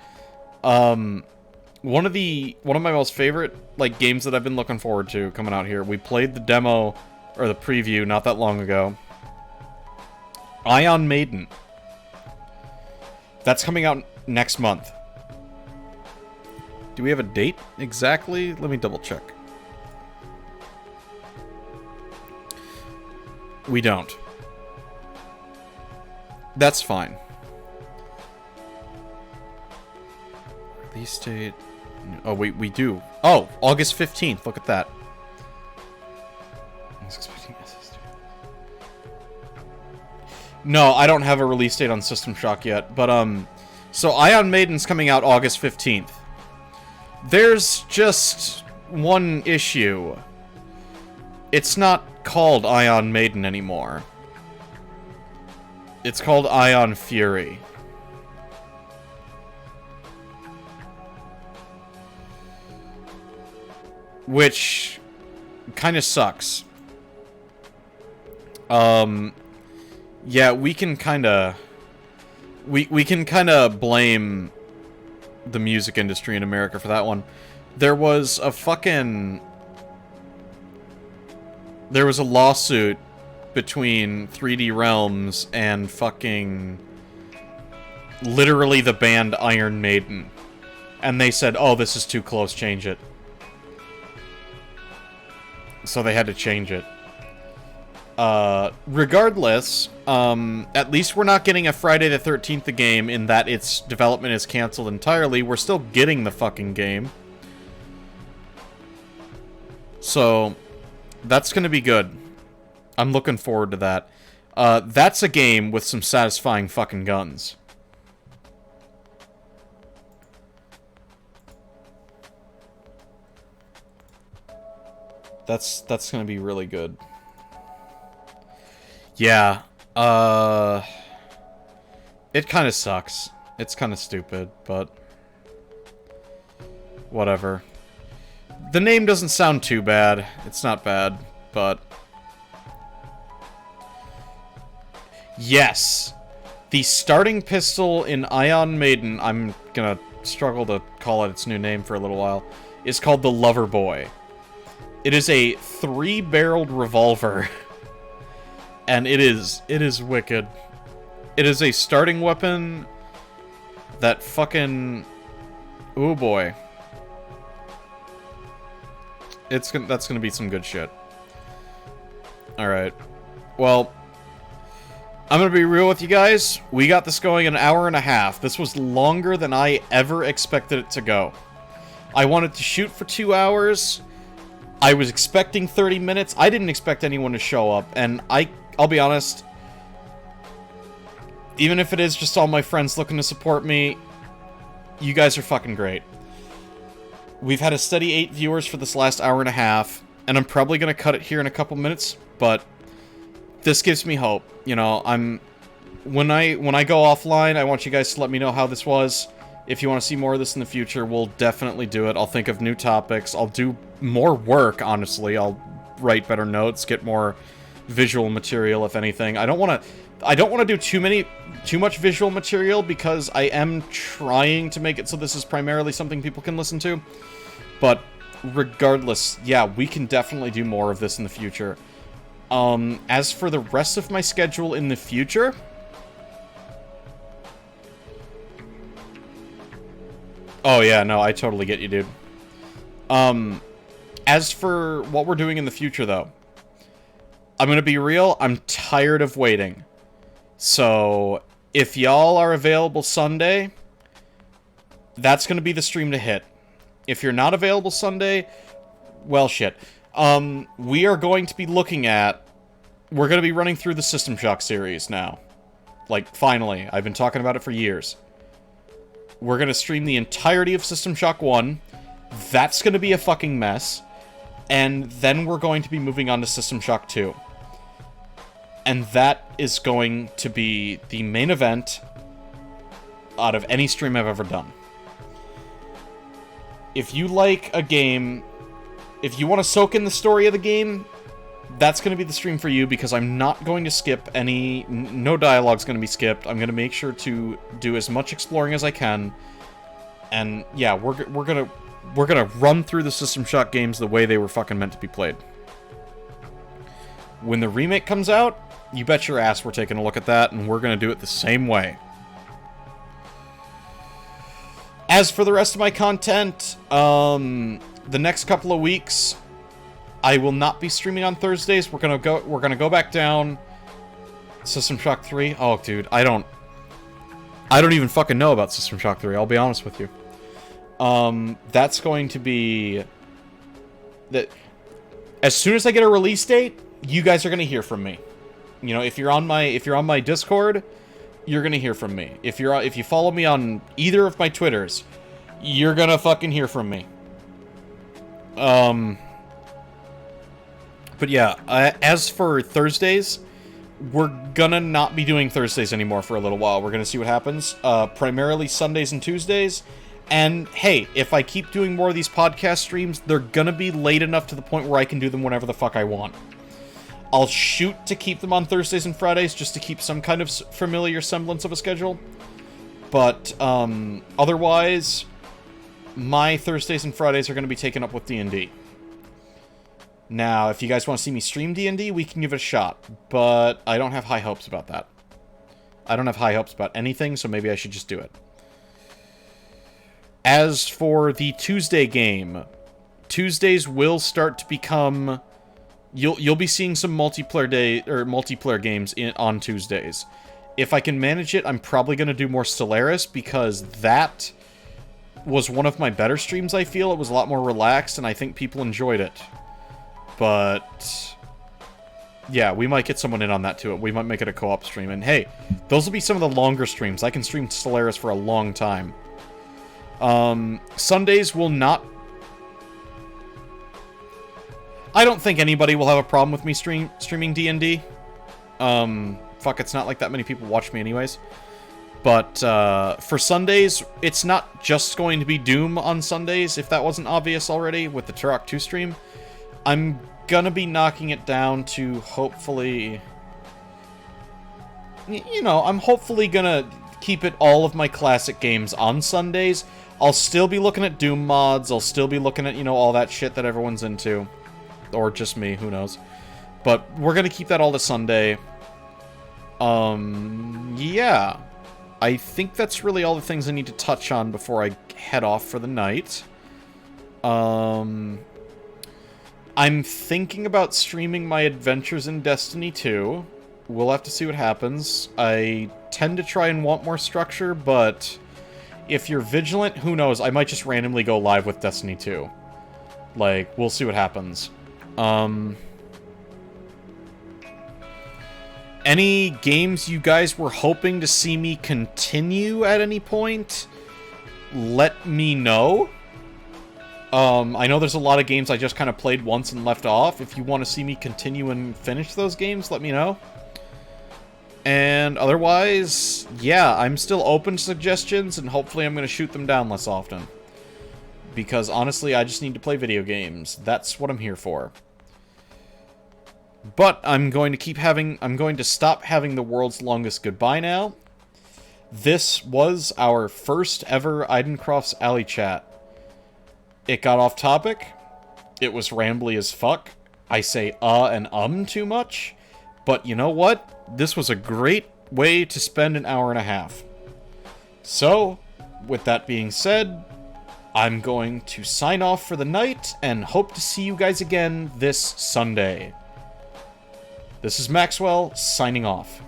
Speaker 1: One of my most favorite, like, games that I've been looking forward to coming out here. We played the demo, or the preview, not that long ago. Ion Maiden. That's coming out next month. Do we have a date exactly? Let me double check. We don't. That's fine. Release date. Oh, wait, we do. Oh, August 15th. Look at that. I was expecting SSD. No, I don't have a release date on System Shock yet, but, so Ion Maiden's coming out August 15th. There's just one issue. It's not called Ion Maiden anymore. It's called Ion Fury. Which kind of sucks. Yeah, we can kind of blame the music industry in America for that one. There was a lawsuit between 3D Realms and fucking literally the band Iron Maiden. And they said, "Oh, this is too close, change it." So they had to change it. Regardless, at least we're not getting a Friday the 13th game in that its development is canceled entirely. We're still getting the fucking game. So, that's gonna be good. I'm looking forward to that. That's a game with some satisfying fucking guns. That's gonna be really good. Yeah, it kind of sucks. It's kind of stupid, but whatever. The name doesn't sound too bad. It's not bad, but yes, the starting pistol in Ion Maiden, I'm gonna struggle to call it its new name for a little while, is called the Lover Boy. It is a 3-barreled revolver, and it is wicked. It is a starting weapon that fucking... oh boy. That's gonna be some good shit. Alright. Well, I'm gonna be real with you guys. We got this going in an hour and a half. This was longer than I ever expected it to go. I wanted to shoot for 2 hours. I was expecting 30 minutes. I didn't expect anyone to show up, and I'll be honest, even if it is just all my friends looking to support me, you guys are fucking great. We've had a steady 8 viewers for this last hour and a half, and I'm probably gonna cut it here in a couple minutes, but this gives me hope. You know, when I go offline, I want you guys to let me know how this was. If you want to see more of this in the future, we'll definitely do it. I'll think of new topics. I'll do more work, honestly. I'll write better notes, get more visual material, if anything. I don't want to do too much visual material because I am trying to make it so this is primarily something people can listen to. But regardless, yeah, we can definitely do more of this in the future. As for the rest of my schedule in the future, oh yeah, no, I totally get you, dude. As for what we're doing in the future, though, I'm gonna be real, I'm tired of waiting. So, if y'all are available Sunday, that's gonna be the stream to hit. If you're not available Sunday, well, shit. We are going to be looking at we're going to be running through the System Shock series now. Like, finally. I've been talking about it for years. We're going to stream the entirety of System Shock 1. That's going to be a fucking mess. And then we're going to be moving on to System Shock 2. And that is going to be the main event out of any stream I've ever done. If you like a game, if you want to soak in the story of the game, that's going to be the stream for you, because I'm not going to skip any... No dialogue's going to be skipped. I'm going to make sure to do as much exploring as I can. And yeah, we're gonna run through the System Shock games the way they were fucking meant to be played. When the remake comes out, you bet your ass we're taking a look at that, and we're gonna do it the same way. As for the rest of my content, the next couple of weeks, I will not be streaming on Thursdays. We're gonna go back down. System Shock 3. Oh, dude, I don't even fucking know about System Shock 3. I'll be honest with you. That's going to be that. As soon as I get a release date, you guys are gonna hear from me. You know, if you're on my Discord, you're gonna hear from me. If you follow me on either of my Twitters, you're gonna fucking hear from me. But yeah, as for Thursdays, we're gonna not be doing Thursdays anymore for a little while. We're gonna see what happens. Primarily Sundays and Tuesdays. And hey, if I keep doing more of these podcast streams, they're gonna be late enough to the point where I can do them whenever the fuck I want. I'll shoot to keep them on Thursdays and Fridays just to keep some kind of familiar semblance of a schedule. But otherwise, my Thursdays and Fridays are going to be taken up with D&D. Now, if you guys want to see me stream D&D, we can give it a shot. But I don't have high hopes about that. I don't have high hopes about anything, so maybe I should just do it. As for the Tuesday game, Tuesdays will start to become... You'll be seeing some multiplayer games on Tuesdays. If I can manage it, I'm probably going to do more Stellaris, because that was one of my better streams, I feel. It was a lot more relaxed, and I think people enjoyed it. But yeah, we might get someone in on that too. We might make it a co-op stream. And hey, those will be some of the longer streams. I can stream Stellaris for a long time. Sundays will not... I don't think anybody will have a problem with me streaming D&D. Fuck, it's not like that many people watch me anyways. But, for Sundays, it's not just going to be Doom on Sundays, if that wasn't obvious already, with the Turok 2 stream. I'm gonna be knocking it down to, hopefully... You know, I'm hopefully gonna keep it all of my classic games on Sundays. I'll still be looking at Doom mods, I'll still be looking at, you know, all that shit that everyone's into. Or just me, who knows. But we're gonna keep that all to Sunday. Yeah. I think that's really all the things I need to touch on before I head off for the night. I'm thinking about streaming my adventures in Destiny 2. We'll have to see what happens. I tend to try and want more structure, but if you're vigilant, who knows, I might just randomly go live with Destiny 2. Like, we'll see what happens. Any games you guys were hoping to see me continue at any point? Let me know. I know there's a lot of games I just kind of played once and left off. If you want to see me continue and finish those games, let me know. And otherwise, yeah, I'm still open to suggestions, and hopefully I'm going to shoot them down less often. Because honestly, I just need to play video games. That's what I'm here for. But I'm going to stop having the world's longest goodbye now. This was our first ever Eidencroft's Alley Chat. It got off topic. It was rambly as fuck. I say and too much. But you know what? This was a great way to spend an hour and a half. So, with that being said, I'm going to sign off for the night and hope to see you guys again this Sunday. This is Maxwell, signing off.